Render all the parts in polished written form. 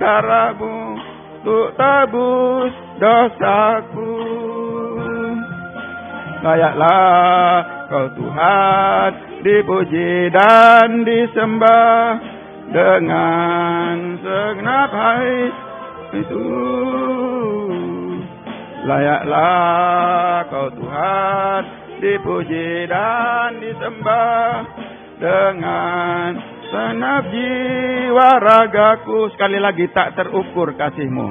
darahmu untuk tebus dosaku. Layaklah Kau Tuhan dipuji dan disembah dengan segenap hati itu. Layaklah Kau Tuhan dipuji dan disembah dengan segenap jiwa ragaku. Sekali lagi, tak terukur kasih-Mu,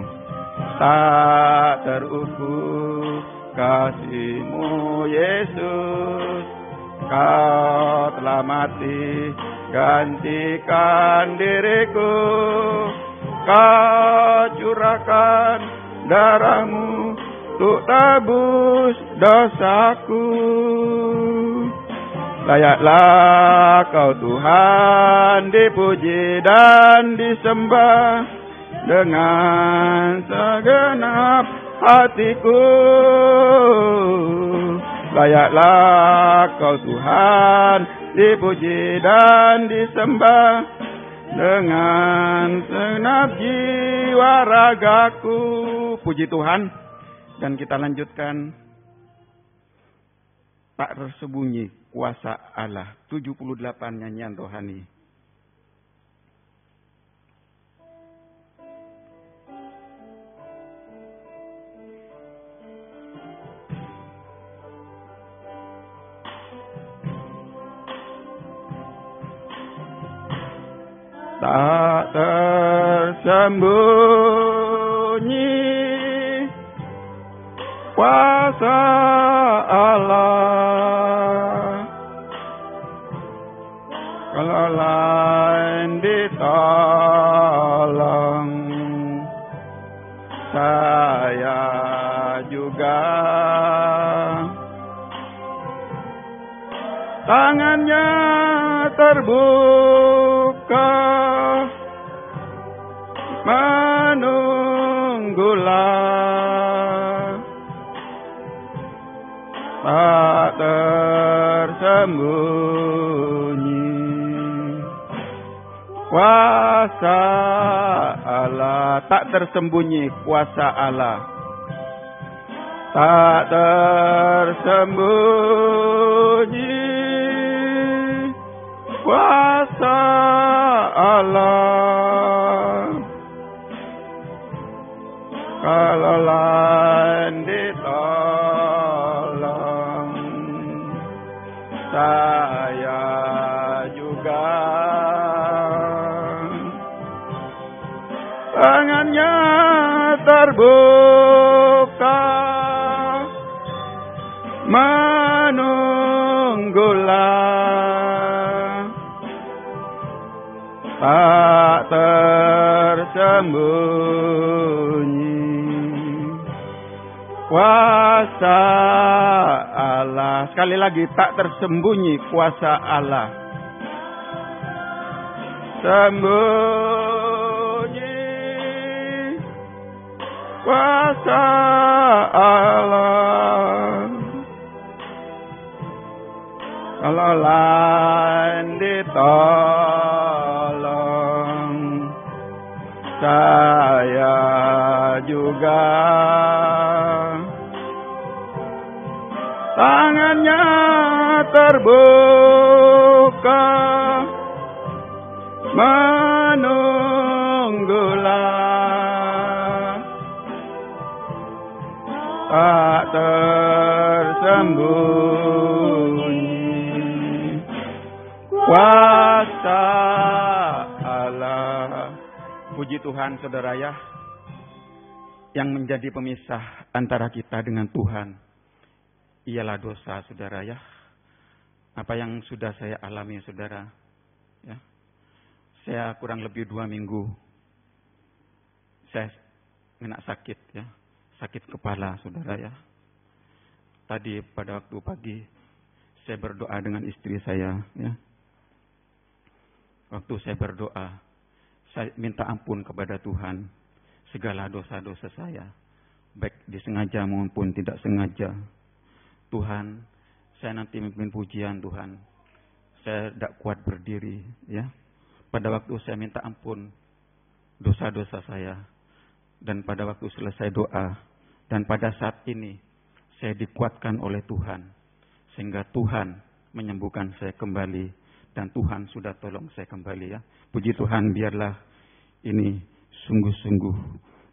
tak terukur kasih-Mu Yesus. Kau telah mati gantikan diriku, Kau curahkan darah-Mu untuk tebus dosaku. Layaklah Kau Tuhan dipuji dan disembah dengan segenap hatiku. Layaklah Kau Tuhan dipuji dan disembah dengan segenap jiwa ragaku. Puji Tuhan. Dan kita lanjutkan. Tak tersembunyi kuasa Allah. 78 nyanyian rohani. Tak tersembunyi kuasa Allah, kalau lain ditolong, saya juga. Tangannya terbuka, menunggulah, tak tersembunyi kuasa Allah. Tak tersembunyi kuasa Allah, tak tersembunyi kuasa Allah, kalau lain ditolong, saya juga. Tangannya terbuka, menunggulah, tak tersembunyi kuasa Allah. Sekali lagi, tak tersembunyi kuasa Allah. Sembunyi kuasa Allah, kalau lain ditolong, saya juga. Tangannya terbuka, menunggulah, tak tersembunyi kuasa Allah. Puji Tuhan, saudara ya, yang menjadi pemisah antara kita dengan Tuhan ialah dosa, saudara ya. Apa yang sudah saya alami, saudara ya. Saya kurang lebih 2 minggu saya kena sakit ya, sakit kepala, saudara ya. Tadi pada waktu pagi saya berdoa dengan istri saya ya. Waktu saya berdoa, saya minta ampun kepada Tuhan segala dosa-dosa saya, baik disengaja maupun tidak sengaja. Tuhan, saya nanti memimpin pujian, Tuhan. Saya tidak kuat berdiri ya. Pada waktu saya minta ampun, dosa-dosa saya. Dan pada waktu selesai doa, dan pada saat ini saya dikuatkan oleh Tuhan, sehingga Tuhan menyembuhkan saya kembali, dan Tuhan sudah tolong saya kembali ya. Puji Tuhan, biarlah ini sungguh-sungguh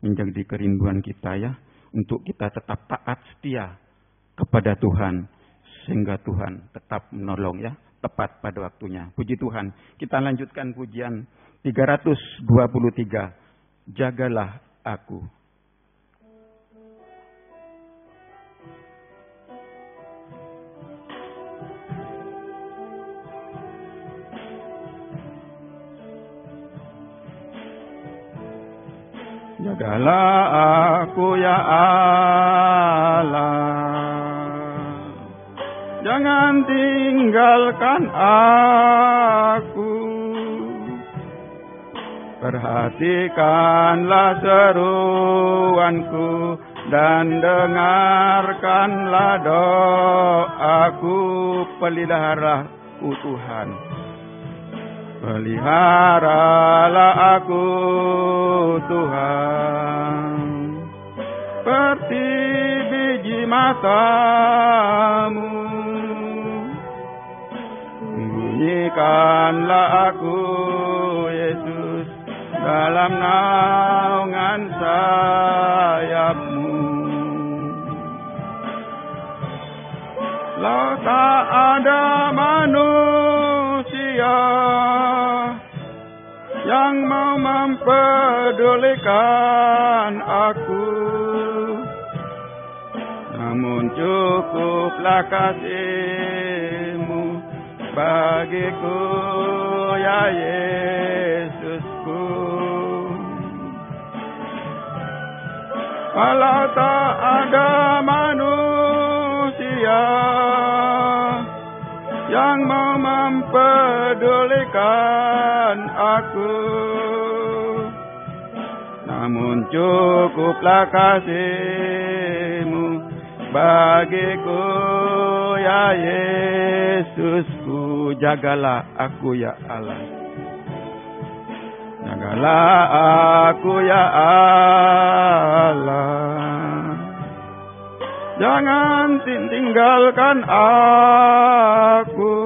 menjadi kerinduan kita ya, untuk kita tetap taat setia kepada Tuhan, sehingga Tuhan tetap menolong ya, tepat pada waktunya. Puji Tuhan. Kita lanjutkan pujian 323. Jagalah aku. Jagalah aku ya Allah, jangan tinggalkan aku. Perhatikanlah seruanku dan dengarkanlah doaku. Peliharalah Tuhan, peliharalah aku Tuhan, seperti biji matamu. Sembunyikanlah aku Yesus dalam naungan sayapmu. Lau tak ada manusia yang mau mempedulikan aku, namun cukuplah kasih-Mu bagiku ya Yesusku. Kalau tak ada manusia yang mau mempedulikan aku, namun cukuplah kasih-Mu bagiku ya Yesusku. Jagalah aku ya Allah, jagalah aku ya Allah, jangan tinggalkan aku.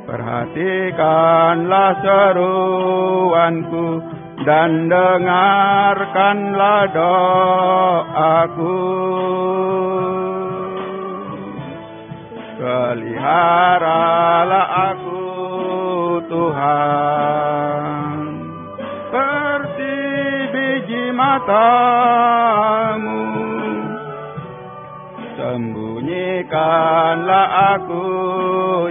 Perhatikanlah seruanku dan dengarkanlah doaku. Peliharalah aku Tuhan, seperti biji matamu. Sembunyikanlah aku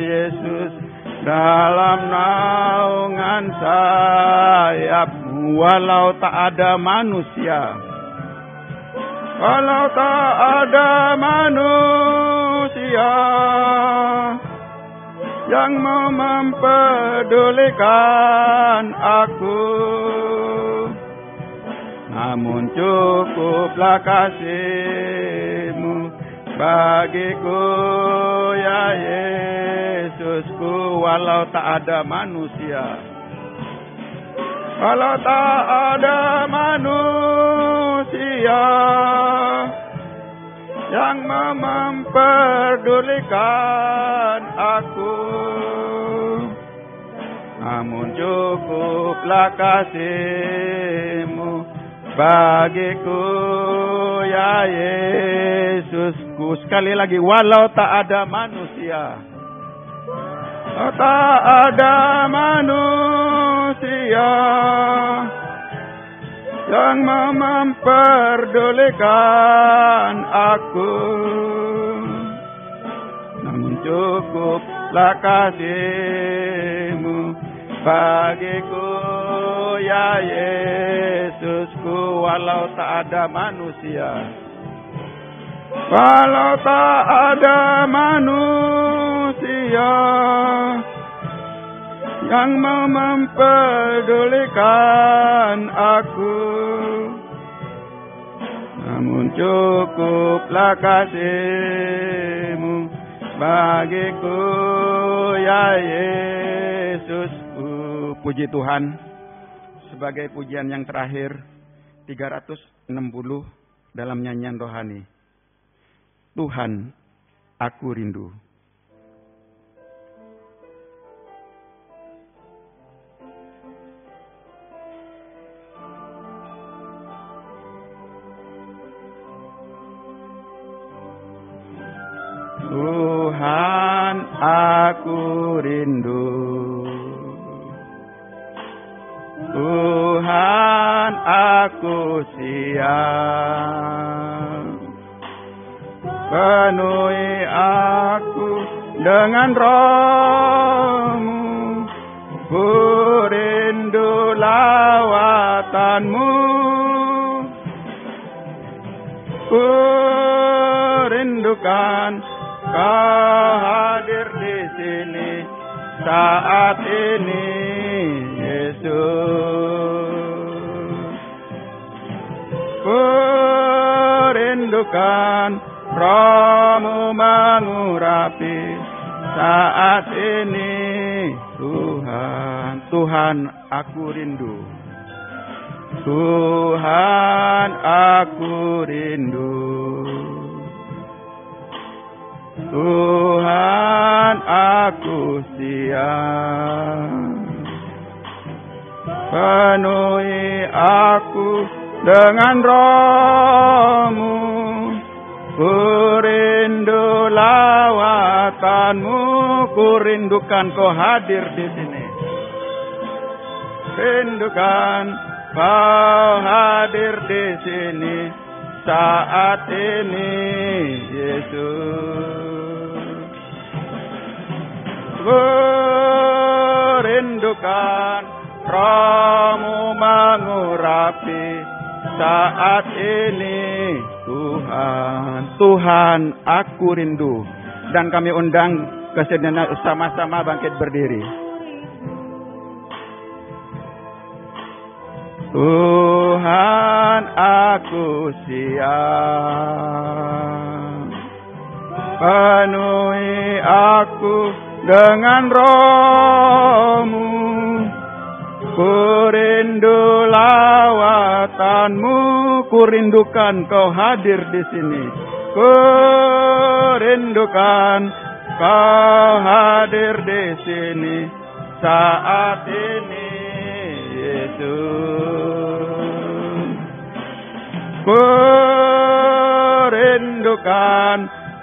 Yesus dalam naungan sayap-Mu. Walau tak ada manusia, walau tak ada manusia yang mau mempedulikan aku, namun cukuplah kasih-Mu bagiku ya Yesusku. Walau tak ada manusia, walau tak ada manusia yang mempedulikan aku, namun cukuplah kasih-Mu bagiku ya Yesusku. Sekali lagi, walau tak ada manusia, walau tak ada manusia yang mempedulikan aku, namun cukuplah kasih-Mu bagiku ya Yesusku. Walau tak ada manusia, walau tak ada manusia yang mau mempedulikan aku, namun cukuplah kasih-Mu bagiku ya Yesusku. Puji Tuhan. sebagai pujian yang terakhir 360 dalam nyanyian rohani. Tuhan, aku rindu. Tuhan, aku rindu. Tuhan, aku siap. Penuhi aku dengan Roh-Mu. Ku rindu lawatan-Mu. Ku rindukan Kau hadir di sini saat ini, Yesus. Ku rindukan Roh-Mu mengurapi saat ini, Tuhan. Tuhan, aku rindu. Tuhan, aku rindu. Tuhan, aku siap. Penuhi aku dengan Roh-Mu. Ku rindu lawatan-Mu. Ku rindukan Kau hadir di sini. Rindukan Kau hadir di sini saat ini, Yesus. Ku rindukan Roh-Mu mengurapi saat ini, Tuhan. Tuhan, aku rindu. Dan kami undang kesediaan sama-sama bangkit berdiri. Tuhan, aku siap. Penuhi aku dengan Roh-Mu. Ku rindu lawatan-Mu. Ku rindukan Kau hadir di sini. Ku rindukan Kau hadir di sini saat ini, Yesus. Ku rindukan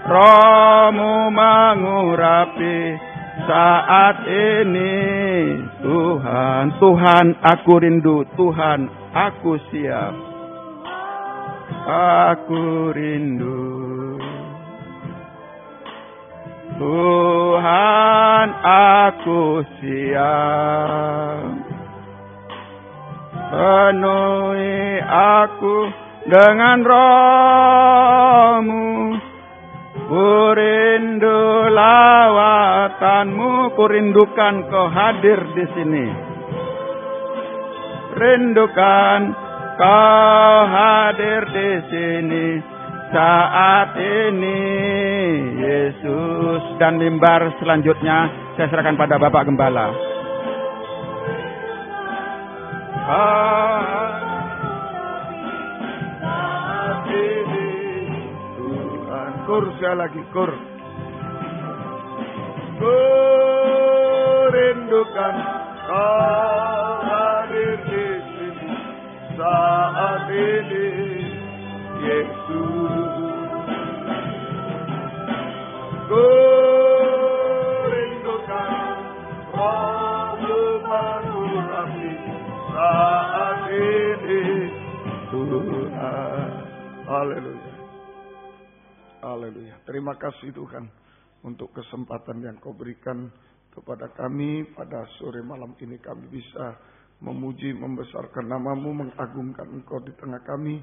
Roh-Mu mengurapi saat ini, Tuhan. Tuhan, aku rindu. Tuhan, aku siap. Aku rindu. Tuhan, aku siap. Penuhi aku dengan Roh-Mu. Ku rindu lawatan-Mu. Ku rindukan Kau hadir di sini. Rindukan Kau hadir di sini saat ini, Yesus. Dan mimbar selanjutnya saya serahkan pada Bapak Gembala. Tuhan, kur sekali lagi, kur. Ku rindukan Kau hadir di sini saat ini, Yesus. Ku rindukan Roh-Mu mengurapi saat ini, Tuhan. Haleluya. Haleluya. Terima kasih Tuhan untuk kesempatan yang Kau berikan kepada kami pada sore malam ini. Kami bisa memuji, membesarkan nama-Mu, mengagungkan Engkau di tengah kami.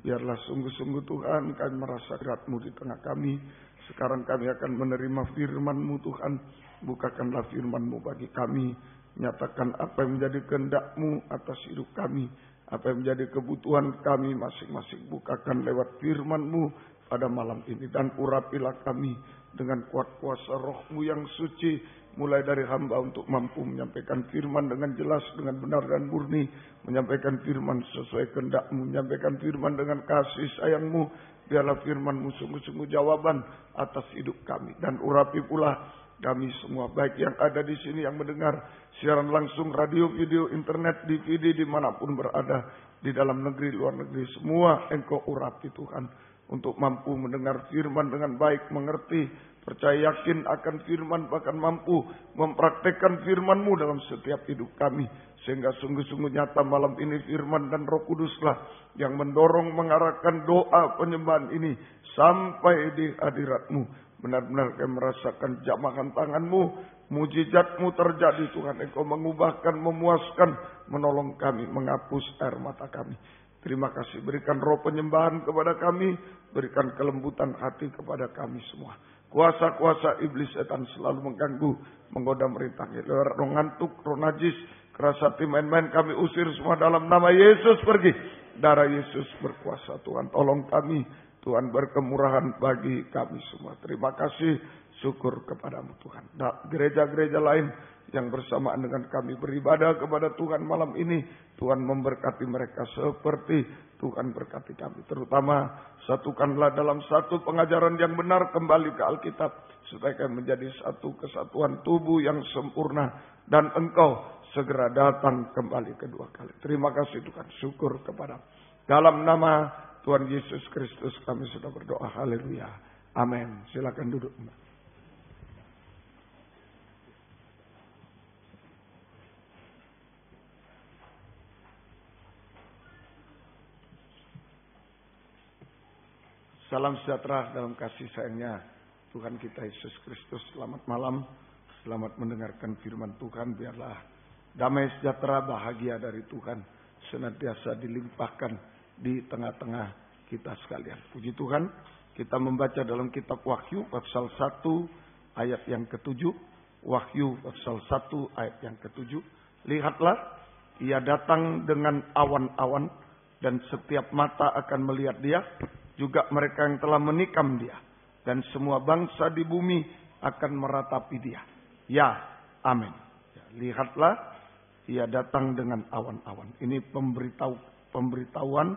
Biarlah sungguh-sungguh Tuhan kami merasa gerak-Mu di tengah kami. Sekarang kami akan menerima firman-Mu Tuhan. Bukakanlah firman-Mu bagi kami. Nyatakan apa yang menjadi kehendak-Mu atas hidup kami. Apa yang menjadi kebutuhan kami masing-masing. Bukakan lewat firman-Mu pada malam ini. Dan urapilah kami dengan kuat kuasa Roh-Mu yang suci. mulai dari hamba untuk mampu menyampaikan firman dengan jelas, dengan benar dan murni, menyampaikan firman sesuai kehendak-Mu, menyampaikan firman dengan kasih sayang-Mu. Biarlah firman-Mu sungguh-sungguh jawaban atas hidup kami, dan urapi pula kami semua, baik yang ada di sini yang mendengar siaran langsung, radio, video, internet, DVD, dimanapun berada, di dalam negeri, luar negeri, semua Engkau urapi Tuhan, untuk mampu mendengar firman dengan baik, mengerti, percaya yakin akan firman, bahkan mampu mempraktekkan firman-Mu dalam setiap hidup kami. Sehingga sungguh-sungguh nyata malam ini firman dan Roh Kuduslah yang mendorong, mengarahkan doa penyembahan ini sampai di hadirat-Mu. Benar-benar kami merasakan jamahan tangan-Mu, mujizat-Mu terjadi Tuhan. Engkau mengubahkan, memuaskan, menolong kami, menghapus air mata kami. Terima kasih, berikan roh penyembahan kepada kami, berikan kelembutan hati kepada kami semua. Kuasa-kuasa iblis setan selalu mengganggu, menggoda, merintangi. Roh ngantuk, roh najis, keras hati, main-main kami usir semua dalam nama Yesus, pergi. Darah Yesus berkuasa Tuhan, tolong kami. Tuhan berkemurahan bagi kami semua. Terima kasih, syukur kepadamu Tuhan. Gereja-gereja lain yang bersamaan dengan kami beribadah kepada Tuhan malam ini, Tuhan memberkati mereka seperti Tuhan berkati kami. Terutama satukanlah dalam satu pengajaran yang benar, kembali ke Alkitab, supaya kami menjadi satu kesatuan tubuh yang sempurna, dan Engkau segera datang kembali kedua kali. Terima kasih Tuhan, syukur kepada dalam nama Tuhan Yesus Kristus kami sudah berdoa. Haleluya. Amin. Silakan duduk. Salam sejahtera dalam kasih sayangnya Tuhan kita Yesus Kristus. Selamat malam, selamat mendengarkan firman Tuhan. Biarlah damai sejahtera, bahagia dari Tuhan senantiasa dilimpahkan di tengah-tengah kita sekalian. Puji Tuhan, kita membaca dalam kitab Wahyu pasal 1 ayat yang ke-7. Wahyu pasal 1 ayat yang ke-7. Lihatlah, ia datang dengan awan-awan, dan setiap mata akan melihat dia, juga mereka yang telah menikam dia, dan semua bangsa di bumi akan meratapi dia. Ya, amin. Ya, lihatlah, ia datang dengan awan-awan. Ini pemberitahuan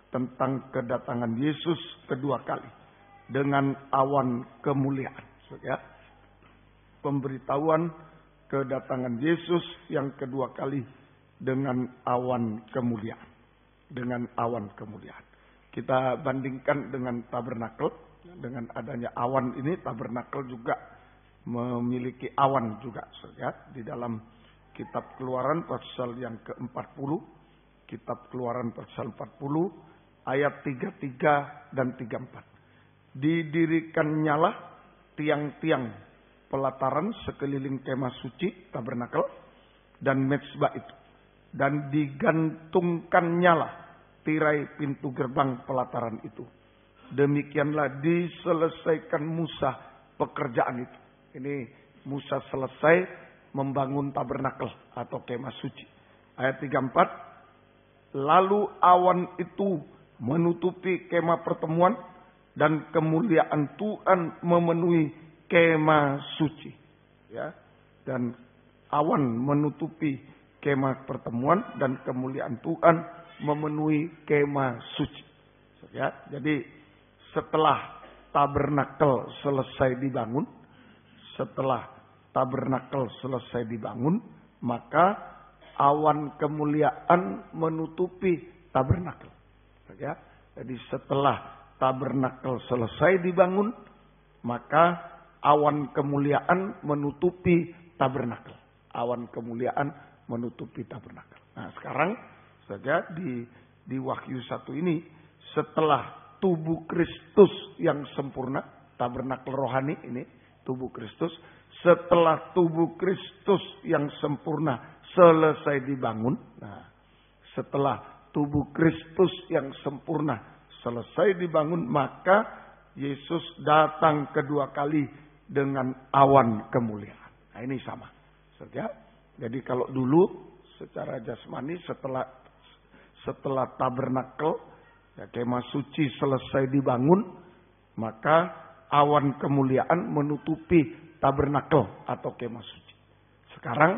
tentang kedatangan Yesus kedua kali dengan awan kemuliaan. Ya, pemberitahuan kedatangan Yesus yang kedua kali dengan awan kemuliaan. Dengan awan kemuliaan. Kita bandingkan dengan tabernakel. Dengan adanya awan ini, tabernakel juga memiliki awan juga. Ya, di dalam kitab Keluaran pasal yang ke-40. Kitab Keluaran pasal 40 ayat 33 dan 34. Didirikan nyala tiang-tiang pelataran sekeliling kemah suci tabernakel dan mezbah itu. Dan digantungkan nyala tirai pintu gerbang pelataran itu. Demikianlah diselesaikan Musa pekerjaan itu. Ini Musa selesai membangun tabernakel atau kemah suci. Ayat 34. Lalu awan itu menutupi kemah pertemuan, dan kemuliaan Tuhan memenuhi kemah suci. Ya, dan awan menutupi kemah pertemuan, dan kemuliaan Tuhan memenuhi kemah suci. Ya, jadi setelah tabernakel selesai dibangun, maka awan kemuliaan menutupi tabernakel. Ya, jadi setelah tabernakel selesai dibangun, maka awan kemuliaan menutupi tabernakel. Awan kemuliaan menutupi tabernakel. Nah, sekarang saja di Wahyu 1 ini, setelah tubuh Kristus yang sempurna, tabernakel rohani ini, tubuh Kristus, setelah tubuh Kristus yang sempurna selesai dibangun, nah, setelah tubuh Kristus yang sempurna selesai dibangun, maka Yesus datang kedua kali dengan awan kemuliaan. Nah, ini sama. Saja. Jadi kalau dulu secara jasmani setelah tabernakel, ya, kemah suci selesai dibangun, maka awan kemuliaan menutupi tabernakel atau kemah suci. sekarang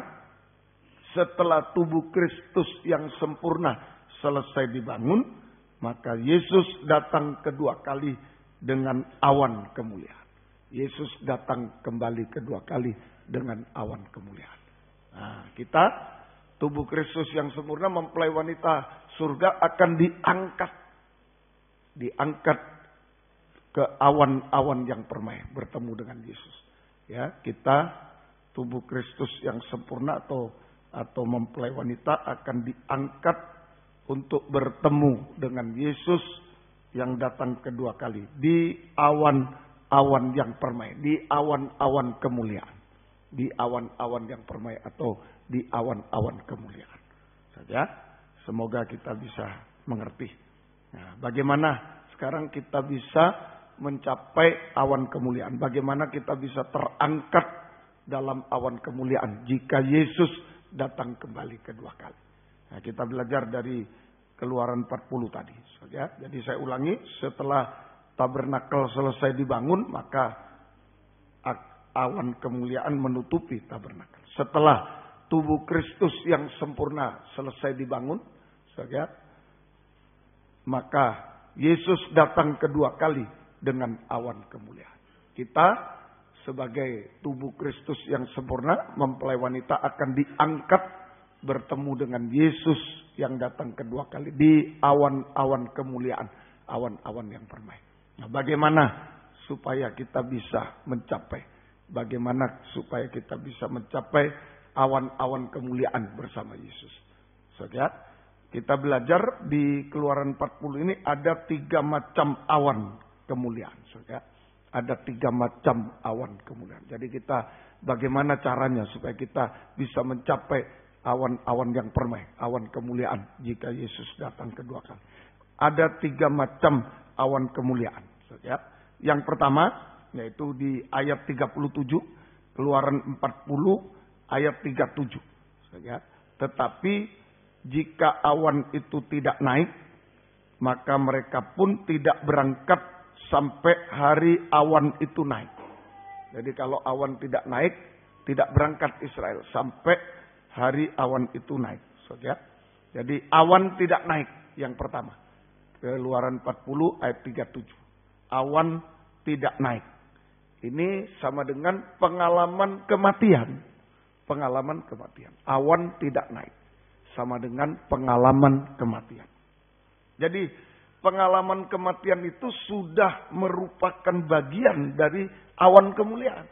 setelah tubuh Kristus yang sempurna selesai dibangun, maka Yesus datang kedua kali dengan awan kemuliaan. Yesus datang kembali kedua kali dengan awan kemuliaan. Nah, kita tubuh Kristus yang sempurna mempelai wanita surga akan diangkat ke awan-awan yang permai bertemu dengan Yesus. Ya, kita tubuh Kristus yang sempurna atau mempelai wanita akan diangkat untuk bertemu dengan Yesus yang datang kedua kali di awan-awan yang permai, di awan-awan kemuliaan, di awan-awan yang permai atau di awan-awan kemuliaan. Saja, semoga kita bisa mengerti. Nah, bagaimana sekarang kita bisa mencapai awan kemuliaan? Bagaimana kita bisa terangkat dalam awan kemuliaan jika Yesus datang kembali kedua kali? Nah, kita belajar dari Keluaran 40 tadi. Ya, jadi saya ulangi, setelah tabernakel selesai dibangun, maka awan kemuliaan menutupi tabernakel. Setelah tubuh Kristus yang sempurna selesai dibangun, ya, maka Yesus datang kedua kali dengan awan kemuliaan. Kita sebagai tubuh Kristus yang sempurna, mempelai wanita akan diangkat bertemu dengan Yesus yang datang kedua kali di awan-awan kemuliaan, awan-awan yang permai. Nah, bagaimana supaya kita bisa mencapai? Bagaimana supaya kita bisa mencapai awan-awan kemuliaan bersama Yesus? Saudara, kita belajar di Keluaran 40 ini ada 3 macam awan kemuliaan. Saudara, ada 3 macam awan kemuliaan. Jadi kita bagaimana caranya supaya kita bisa mencapai awan-awan yang permai, awan kemuliaan jika Yesus datang kedua kali. Ada 3 macam awan kemuliaan. Ya. Yang pertama yaitu di ayat 37, Keluaran 40 ayat 37. Ya. Tetapi jika awan itu tidak naik, maka mereka pun tidak berangkat sampai hari awan itu naik. Jadi kalau awan tidak naik, tidak berangkat Israel sampai hari awan itu naik. Ya. Jadi awan tidak naik yang pertama. Keluaran 40 ayat 37. Awan tidak naik. Ini sama dengan pengalaman kematian. Pengalaman kematian. Awan tidak naik. Sama dengan pengalaman kematian. Jadi pengalaman kematian itu sudah merupakan bagian dari awan kemuliaan.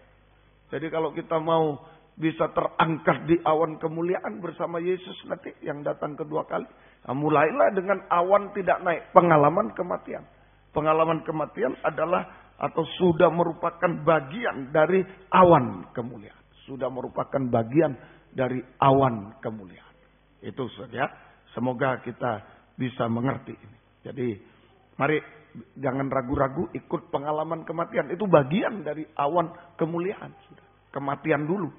Jadi kalau kita mau bisa terangkat di awan kemuliaan bersama Yesus nanti yang datang kedua kali. Nah, mulailah dengan awan tidak naik. Pengalaman kematian. Pengalaman kematian adalah atau sudah merupakan bagian dari awan kemuliaan. Sudah merupakan bagian dari awan kemuliaan. Itu saja. Semoga kita bisa mengerti ini. Jadi mari jangan ragu-ragu ikut pengalaman kematian. Itu bagian dari awan kemuliaan. Kematian dulu.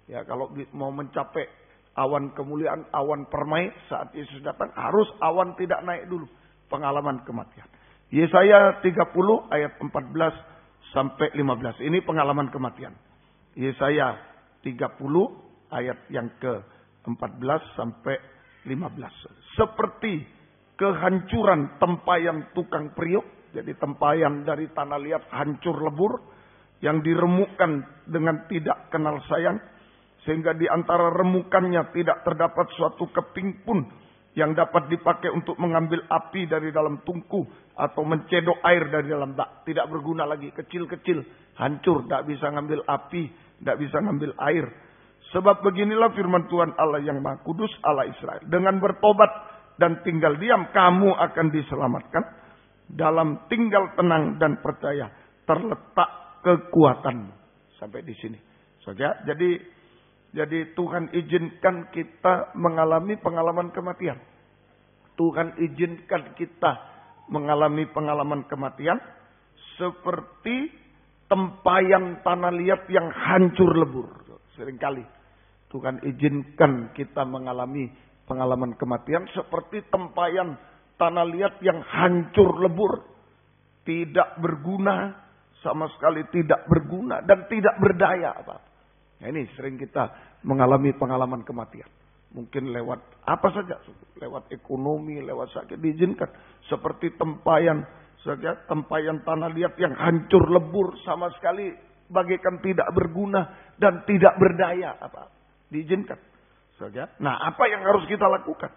Ya, kalau mau mencapai awan kemuliaan, awan permai saat Yesus datang, harus awan tidak naik dulu. Pengalaman kematian. Yesaya 30 ayat 14 sampai 15. Ini pengalaman kematian. Yesaya 30 ayat yang ke-14 sampai 15. Seperti kehancuran tempayan tukang periuk. Jadi tempayan dari tanah liat hancur lebur. Yang diremukkan dengan tidak kenal sayang. Sehingga di antara remukannya tidak terdapat suatu keping pun yang dapat dipakai untuk mengambil api dari dalam tungku atau mencedok air dari dalam bak. Tidak berguna lagi, kecil-kecil, hancur, tidak bisa ngambil api, tidak bisa ngambil air. Sebab beginilah firman Tuhan Allah yang Maha Kudus, Allah Israel. Dengan bertobat dan tinggal diam, kamu akan diselamatkan. Dalam tinggal tenang dan percaya terletak kekuatanmu. Sampai di sini. Saudara, jadi Tuhan izinkan kita mengalami pengalaman kematian. Tuhan izinkan kita mengalami pengalaman kematian seperti tempayan tanah liat yang hancur lebur. Seringkali Tuhan izinkan kita mengalami pengalaman kematian seperti tempayan tanah liat yang hancur lebur. Tidak berguna, sama sekali tidak berguna dan tidak berdaya apa-apa. Nah, ini sering kita mengalami pengalaman kematian. Mungkin lewat apa saja, lewat ekonomi, lewat sakit, diizinkan. Seperti tempayan tanah liat yang hancur lebur sama sekali, bagaikan tidak berguna dan tidak berdaya apa. Diizinkan. Nah, apa yang harus kita lakukan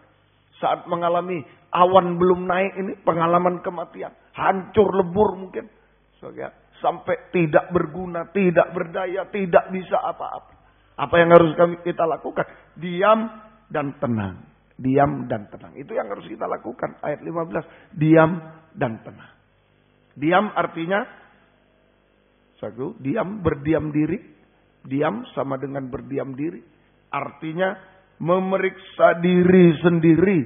saat mengalami awan belum naik ini, pengalaman kematian, hancur lebur mungkin, sampai tidak berguna, tidak berdaya, tidak bisa apa-apa. Apa yang harus kita lakukan? Diam dan tenang. Diam dan tenang. Itu yang harus kita lakukan. Ayat 15. Diam dan tenang. Diam artinya, diam, berdiam diri. Diam sama dengan berdiam diri. Artinya memeriksa diri sendiri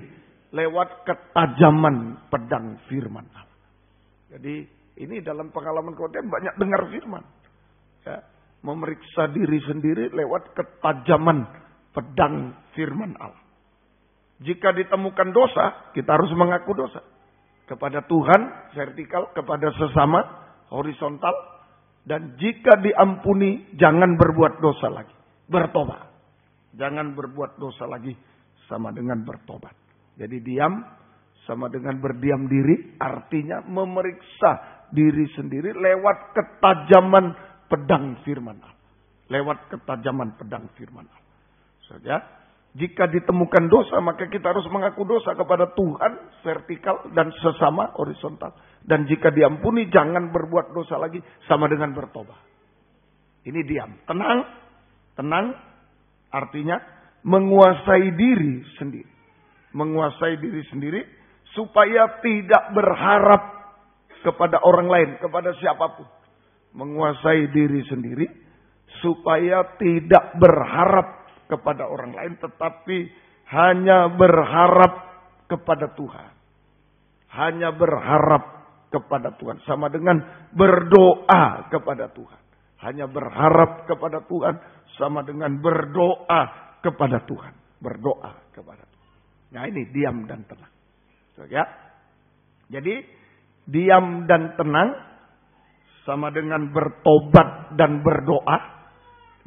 lewat ketajaman pedang firman Allah. Jadi ini dalam pengalaman kematian banyak dengar firman. Ya, memeriksa diri sendiri lewat ketajaman pedang firman Allah. Jika ditemukan dosa, kita harus mengaku dosa. Kepada Tuhan, vertikal, kepada sesama, horizontal. Dan jika diampuni, jangan berbuat dosa lagi. Bertobat. Jangan berbuat dosa lagi, sama dengan bertobat. Jadi diam sama dengan berdiam diri, artinya memeriksa diri sendiri lewat ketajaman pedang firman Allah. Lewat ketajaman pedang firman Allah. Saja, jika ditemukan dosa, maka kita harus mengaku dosa kepada Tuhan, vertikal, dan sesama, horizontal. Dan jika diampuni, jangan berbuat dosa lagi, sama dengan bertobat. Ini diam. Tenang. Tenang. Artinya menguasai diri sendiri. Menguasai diri sendiri supaya tidak berharap kepada orang lain, kepada siapapun. Menguasai diri sendiri supaya tidak berharap kepada orang lain, tetapi hanya berharap kepada Tuhan. Hanya berharap kepada Tuhan. Sama dengan berdoa kepada Tuhan. Hanya berharap kepada Tuhan sama dengan berdoa kepada Tuhan. Berdoa kepada Tuhan. Nah ini diam dan tenang. Ya. Jadi diam dan tenang sama dengan bertobat dan berdoa.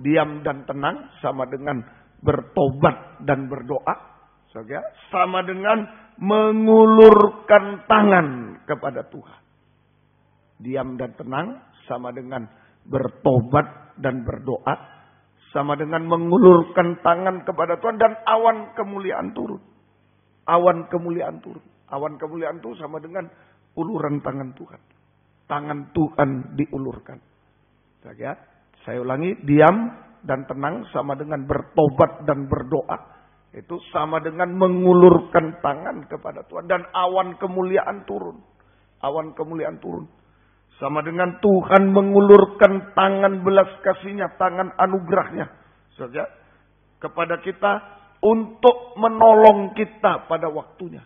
Diam dan tenang sama dengan bertobat dan berdoa. Ya. Sama dengan mengulurkan tangan kepada Tuhan. Diam dan tenang sama dengan bertobat dan berdoa, sama dengan mengulurkan tangan kepada Tuhan, dan awan kemuliaan turun. Awan kemuliaan turun. Awan kemuliaan itu sama dengan uluran tangan Tuhan. Tangan Tuhan diulurkan. Ya, saya ulangi, diam dan tenang sama dengan bertobat dan berdoa. Itu sama dengan mengulurkan tangan kepada Tuhan, dan awan kemuliaan turun. Awan kemuliaan turun. Sama dengan Tuhan mengulurkan tangan belas kasih-Nya, tangan anugerahnya saja kepada kita untuk menolong kita pada waktunya.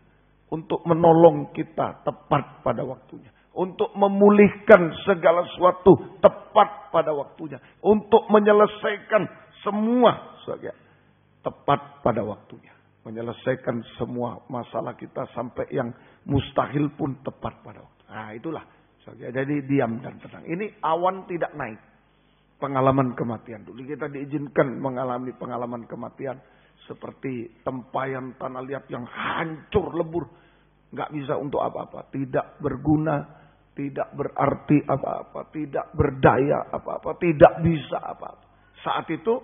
Untuk menolong kita tepat pada waktunya. Untuk memulihkan segala sesuatu tepat pada waktunya. Untuk menyelesaikan semua saja tepat pada waktunya. Menyelesaikan semua masalah kita sampai yang mustahil pun tepat pada waktu. Nah itulah. Jadi diam dan tenang. Ini awan tidak naik. Pengalaman kematian. Dulu kita diizinkan mengalami pengalaman kematian. Seperti tempayan tanah liat yang hancur lebur. Nggak bisa untuk apa-apa. Tidak berguna. Tidak berarti apa-apa. Tidak berdaya apa-apa. Tidak bisa apa-apa. Saat itu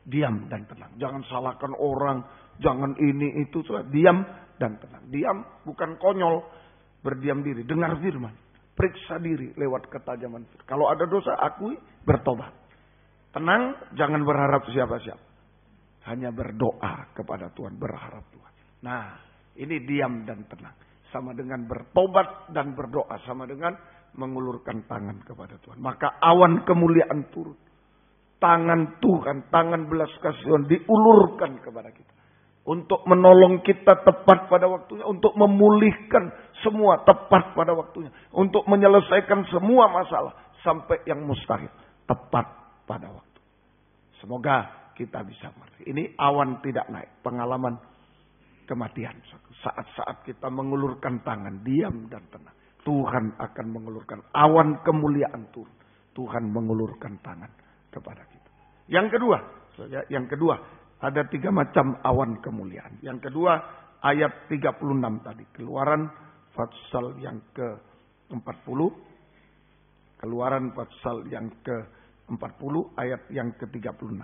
diam dan tenang. Jangan salahkan orang. Jangan ini itu. Diam dan tenang. Diam bukan konyol. Berdiam diri. Dengar firman. Periksa diri lewat ketajaman. Kalau ada dosa, akui, bertobat. Tenang, jangan berharap siapa-siapa. Hanya berdoa kepada Tuhan, berharap Tuhan. Nah, ini diam dan tenang. Sama dengan bertobat dan berdoa. Sama dengan mengulurkan tangan kepada Tuhan. Maka awan kemuliaan turun. Tangan Tuhan, tangan belas kasihan diulurkan kepada kita. Untuk menolong kita tepat pada waktunya. Untuk memulihkan semua tepat pada waktunya. Untuk menyelesaikan semua masalah. Sampai yang mustahil. Tepat pada waktu. Semoga kita bisa mengerti. Ini awan tidak naik. Pengalaman kematian. Saat-saat kita mengulurkan tangan. Diam dan tenang. Tuhan akan mengulurkan. Awan kemuliaan turun. Tuhan mengulurkan tangan kepada kita. Yang kedua. Saudara, yang kedua, ada 3 macam awan kemuliaan. Yang kedua, ayat 36 tadi. Keluaran pasal yang ke-40. Keluaran pasal yang ke-40 ayat yang ke-36.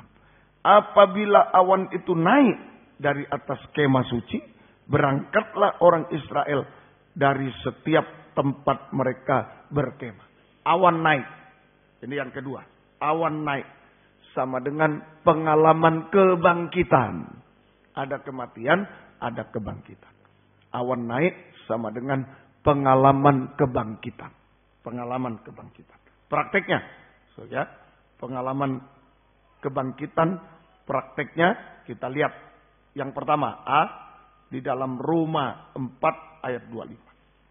Apabila awan itu naik dari atas kemah suci, berangkatlah orang Israel dari setiap tempat mereka berkemah. Awan naik. Ini yang kedua. Awan naik sama dengan pengalaman kebangkitan. Ada kematian, ada kebangkitan. Awan naik sama dengan pengalaman kebangkitan. Pengalaman kebangkitan. Prakteknya, ya, pengalaman kebangkitan, prakteknya kita lihat. Yang pertama, di dalam Roma 4 ayat 25.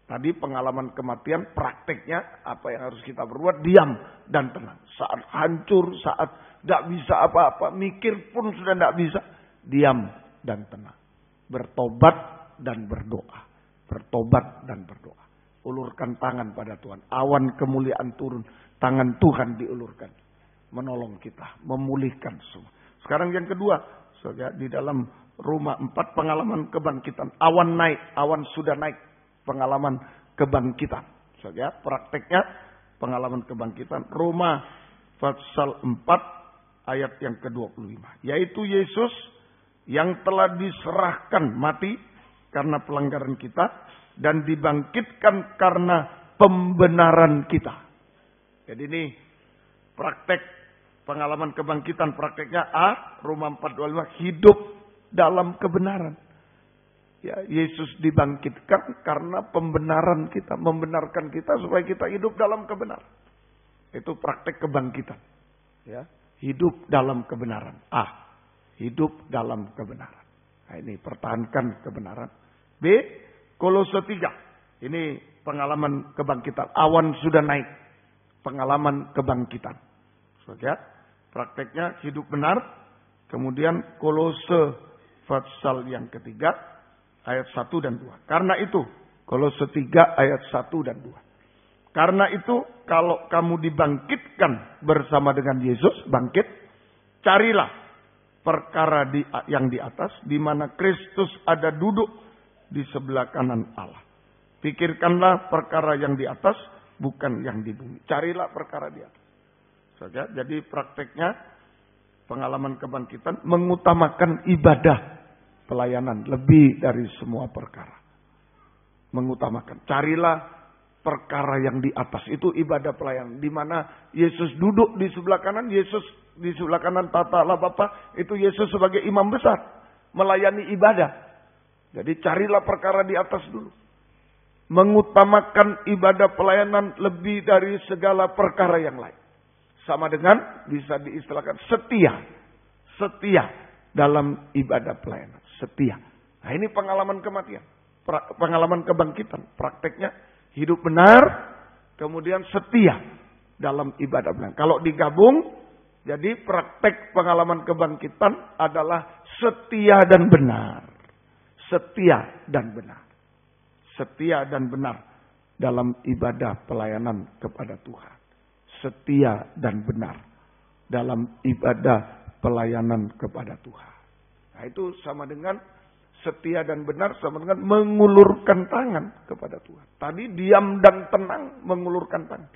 Tadi pengalaman kematian, prakteknya apa yang harus kita berbuat? Diam dan tenang. Saat hancur, saat tidak bisa apa-apa, mikir pun sudah tidak bisa, diam dan tenang. Bertobat dan berdoa. Bertobat dan berdoa. Ulurkan tangan pada Tuhan. Awan kemuliaan turun. Tangan Tuhan diulurkan. Menolong kita. Memulihkan semua. Sekarang yang kedua. Saudara, di dalam Roma 4 pengalaman kebangkitan. Awan naik. Awan sudah naik. Pengalaman kebangkitan. Saudara, prakteknya pengalaman kebangkitan. Roma pasal 4 ayat yang ke-25. Yaitu Yesus yang telah diserahkan mati karena pelanggaran kita dan dibangkitkan karena pembenaran kita. Jadi ini praktek pengalaman kebangkitan. Prakteknya Roma 4:25, hidup dalam kebenaran. Ya, Yesus dibangkitkan karena pembenaran kita, membenarkan kita supaya kita hidup dalam kebenaran. Itu praktek kebangkitan. Ya, hidup dalam kebenaran. Hidup dalam kebenaran. Nah, ini pertahankan kebenaran. B, Kolose 3. Ini pengalaman kebangkitan. Awan sudah naik. Pengalaman kebangkitan. Saudara, prakteknya hidup benar. Kemudian Kolose pasal yang ketiga ayat 1 dan 2. Karena itu, Kolose 3 ayat 1 dan 2. Karena itu, kalau kamu dibangkitkan bersama dengan Yesus, bangkit, carilah perkara yang di atas, di mana Kristus ada duduk di sebelah kanan Allah. Pikirkanlah perkara yang di atas, bukan yang di bumi. Carilah perkara di atas. Saja, jadi prakteknya pengalaman kebangkitan mengutamakan ibadah pelayanan lebih dari semua perkara. Mengutamakan. Carilah perkara yang di atas. Itu ibadah pelayanan. Di mana Yesus duduk di sebelah kanan. Yesus di sebelah kanan tata Allah Bapa. Itu Yesus sebagai imam besar. Melayani ibadah. Jadi carilah perkara di atas dulu. Mengutamakan ibadah pelayanan lebih dari segala perkara yang lain. Sama dengan bisa diistilahkan setia. Setia dalam ibadah pelayanan. Setia. Nah, ini pengalaman kematian. Pengalaman kebangkitan. Prakteknya hidup benar. Kemudian setia dalam ibadah pelayanan. Kalau digabung, jadi praktek pengalaman kebangkitan adalah setia dan benar. Setia dan benar. Setia dan benar dalam ibadah pelayanan kepada Tuhan. Setia dan benar dalam ibadah pelayanan kepada Tuhan. Nah, itu sama dengan setia dan benar, sama dengan mengulurkan tangan kepada Tuhan. Tadi diam dan tenang, mengulurkan tangan.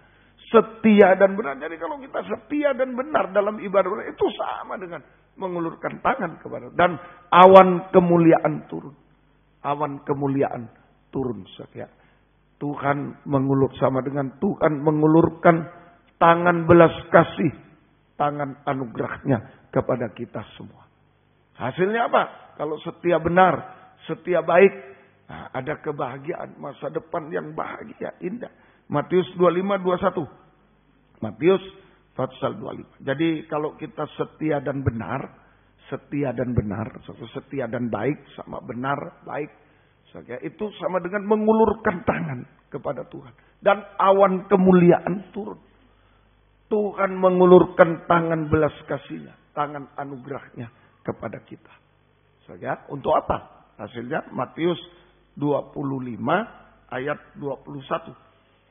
Setia dan benar. Jadi kalau kita setia dan benar dalam ibadah itu sama dengan mengulurkan tangan kepada Tuhan. Dan awan kemuliaan turun. Awan kemuliaan turun. Ya. Tuhan sama dengan Tuhan mengulurkan tangan belas kasih, tangan anugerahnya kepada kita semua. Hasilnya apa? Kalau setia benar, setia baik, nah, ada kebahagiaan, masa depan yang bahagia, indah. Matius 25:21. Matius pasal 25. Jadi kalau kita setia dan benar, setia dan baik, sama benar, baik, itu sama dengan mengulurkan tangan kepada Tuhan. Dan awan kemuliaan turun. Tuhan mengulurkan tangan belas kasihnya, tangan anugerahnya kepada kita. Untuk apa? Hasilnya Matius 25 ayat 21.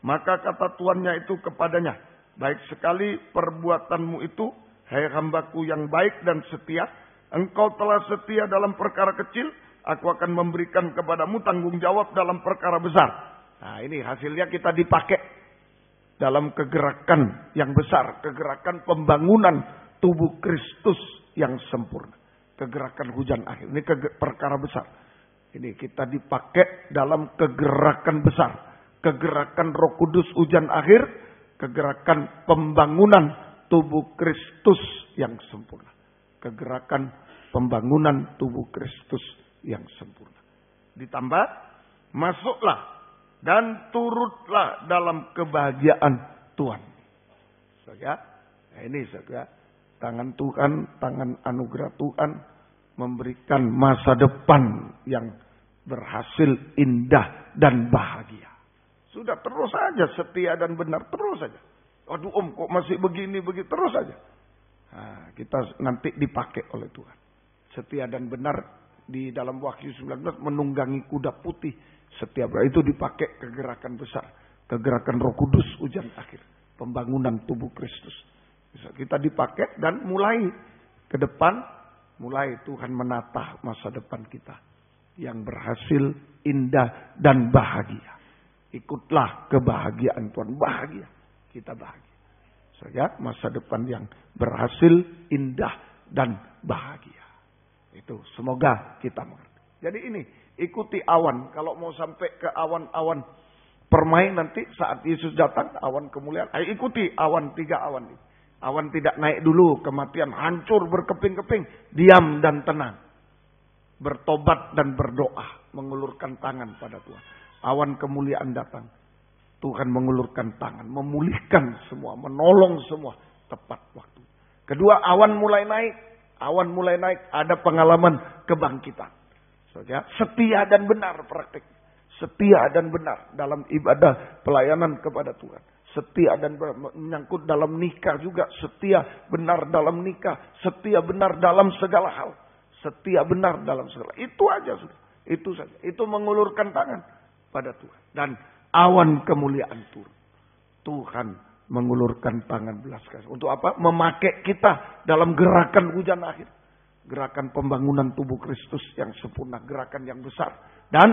Maka kata tuannya itu kepadanya, baik sekali perbuatanmu itu Hai hambaku yang baik dan setia, engkau telah setia dalam perkara kecil, aku akan memberikan kepadamu tanggung jawab dalam perkara besar. Nah ini hasilnya kita dipakai dalam kegerakan yang besar. Kegerakan pembangunan tubuh Kristus yang sempurna. Kegerakan hujan akhir. Ini perkara besar. Ini kita dipakai dalam kegerakan besar. Kegerakan Roh Kudus hujan akhir. Kegerakan pembangunan tubuh Kristus yang sempurna. Kegerakan pembangunan tubuh Kristus yang sempurna. Ditambah, masuklah dan turutlah dalam kebahagiaan Tuhan. Saudara, nah ini saudara, tangan Tuhan, tangan anugerah Tuhan memberikan masa depan yang berhasil, indah dan bahagia. Sudah terus saja setia dan benar, terus saja. Aduh om kok masih begini terus saja. Nah, kita nanti dipakai oleh Tuhan. Setia dan benar di dalam Wahyu 19 menunggangi kuda putih. Setia itu dipakai kegerakan besar. Kegerakan Roh Kudus hujan akhir. Pembangunan tubuh Kristus. Bisa kita dipakai dan mulai ke depan. Mulai Tuhan menata masa depan kita. Yang berhasil, indah dan bahagia. Ikutlah kebahagiaan Tuhan. Bahagia. Kita bahagia. Saja masa depan yang berhasil, indah dan bahagia. Itu semoga kita mengerti. Jadi ini ikuti awan. Kalau mau sampai ke awan-awan permai nanti saat Yesus datang, awan kemuliaan. Ayo ikuti awan, 3 awan ini. Awan tidak naik dulu, kematian hancur berkeping-keping, diam dan tenang. Bertobat dan berdoa, mengulurkan tangan pada Tuhan. Awan kemuliaan datang. Tuhan mengulurkan tangan, memulihkan semua, menolong semua tepat waktu. Kedua, awan mulai naik. Awan mulai naik, ada pengalaman kebangkitan. Saja, setia dan benar praktik. Setia dan benar dalam ibadah pelayanan kepada Tuhan. Setia dan benar, menyangkut dalam nikah juga. Setia benar dalam nikah. Setia benar dalam segala hal. Setia benar dalam segala. Itu aja sudah. Itu saja. Itu mengulurkan tangan pada Tuhan. Dan awan kemuliaan turun. Tuhan mengulurkan tangan belas kasih. Untuk apa? Memakai kita dalam gerakan hujan akhir. Gerakan pembangunan tubuh Kristus yang sempurna. Gerakan yang besar. Dan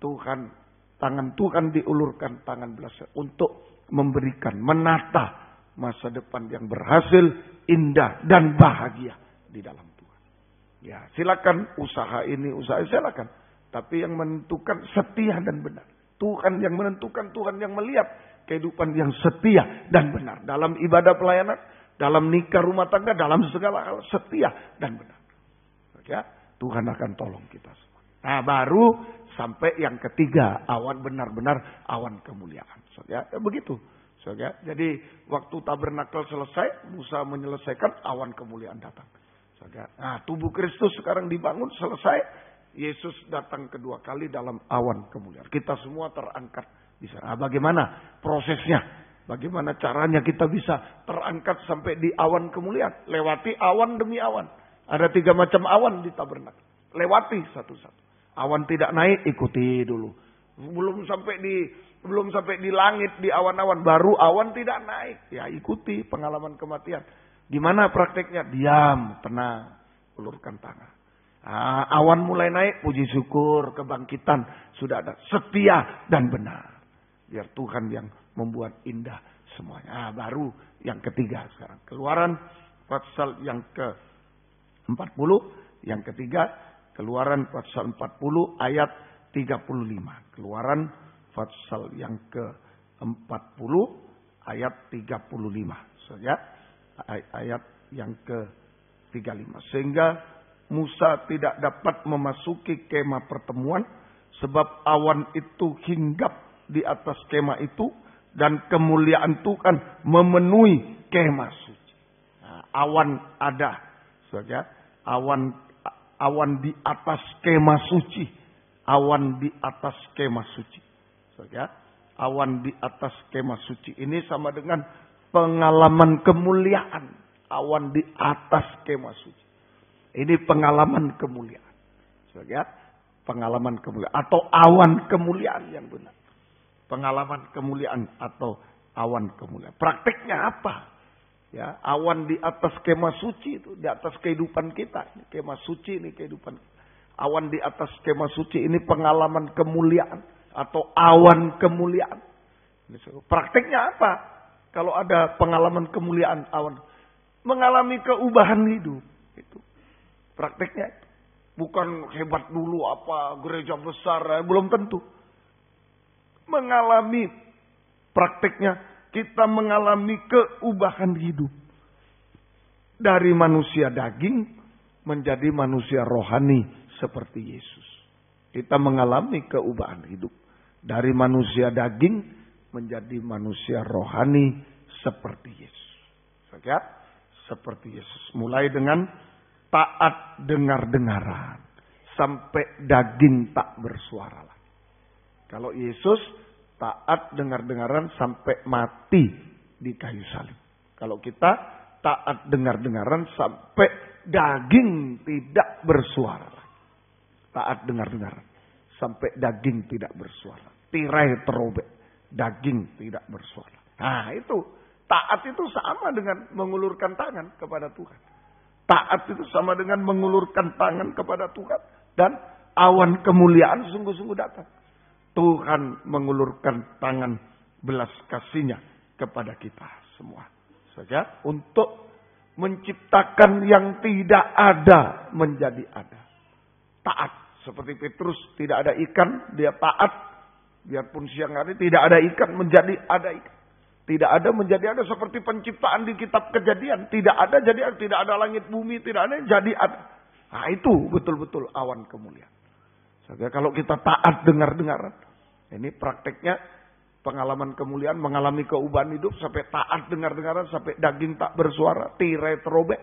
Tuhan, tangan Tuhan diulurkan tangan belas kasih. Untuk memberikan, menata masa depan yang berhasil, indah dan bahagia di dalam Tuhan. Ya, silakan usaha ini, usaha silakan. Tapi yang menentukan setia dan benar. Tuhan yang menentukan, Tuhan yang melihat kehidupan yang setia dan benar. Dalam ibadah pelayanan, dalam nikah rumah tangga, dalam segala hal setia dan benar. Ya, Tuhan akan tolong kita semua. Nah baru sampai yang ketiga, awan benar-benar awan kemuliaan. Ya, begitu. Ya, jadi waktu tabernakel selesai, Musa menyelesaikan, awan kemuliaan datang. Ya, nah tubuh Kristus sekarang dibangun, selesai. Yesus datang kedua kali dalam awan kemuliaan. Kita semua terangkat di sana. Nah, bagaimana prosesnya? Bagaimana caranya kita bisa terangkat sampai di awan kemuliaan? Lewati awan demi awan. Ada 3 macam awan di tabernakel. Lewati satu-satu. Awan tidak naik, ikuti dulu. Belum sampai di langit, di awan-awan, baru awan tidak naik. Ya ikuti pengalaman kematian. Gimana prakteknya? Diam, tenang, ulurkan tangan. Awan mulai naik, puji syukur, kebangkitan sudah ada. Setia dan benar. Biar Tuhan yang membuat indah semuanya. Baru yang ketiga sekarang. Keluaran pasal yang ke-40. Yang ketiga, Keluaran pasal 40 ayat 35. Keluaran pasal yang ke-40 ayat 35. Saja ayat yang ke-35. Sehingga Musa tidak dapat memasuki kemah pertemuan sebab awan itu hinggap di atas kemah itu dan kemuliaan Tuhan memenuhi kemah suci. Nah, awan ada, saja awan di atas kemah suci, awan di atas kemah suci, saja awan di atas kemah suci ini sama dengan pengalaman kemuliaan, awan di atas kemah suci. Ini pengalaman kemuliaan. Ya, pengalaman kemuliaan atau awan kemuliaan yang benar. Pengalaman kemuliaan atau awan kemuliaan. Praktiknya apa? Ya, awan di atas kemah suci itu, di atas kehidupan kita. Kemah suci ini kehidupan kita. Awan di atas kemah suci ini pengalaman kemuliaan atau awan kemuliaan. Prakteknya apa? Kalau ada pengalaman kemuliaan awan, mengalami keubahan hidup. Itu prakteknya. Bukan hebat dulu apa gereja besar, belum tentu. Mengalami prakteknya kita mengalami keubahan hidup dari manusia daging menjadi manusia rohani seperti Yesus. Kita mengalami keubahan hidup dari manusia daging menjadi manusia rohani seperti Yesus. Lihat, seperti Yesus. Mulai dengan taat dengar-dengaran sampai daging tak bersuara lagi. Kalau Yesus taat dengar-dengaran sampai mati di kayu salib. Kalau kita taat dengar-dengaran sampai daging tidak bersuara lagi. Taat dengar-dengaran sampai daging tidak bersuara. Tirai terobek, daging tidak bersuara. Nah itu, taat itu sama dengan mengulurkan tangan kepada Tuhan. Taat itu sama dengan mengulurkan tangan kepada Tuhan. Dan awan kemuliaan sungguh-sungguh datang. Tuhan mengulurkan tangan belas kasih-Nya kepada kita semua. Saja untuk menciptakan yang tidak ada menjadi ada. Taat. Seperti Petrus tidak ada ikan, dia taat. Biarpun siang hari tidak ada ikan menjadi ada ikan. Tidak ada menjadi ada seperti penciptaan di kitab Kejadian. Tidak ada jadi ada. Tidak ada langit bumi. Tidak ada jadi ada. Nah itu betul-betul awan kemuliaan. Saja kalau kita taat dengar-dengaran. Ini prakteknya pengalaman kemuliaan. Mengalami keubahan hidup sampai taat dengar-dengaran. Sampai daging tak bersuara. Tirai terobek.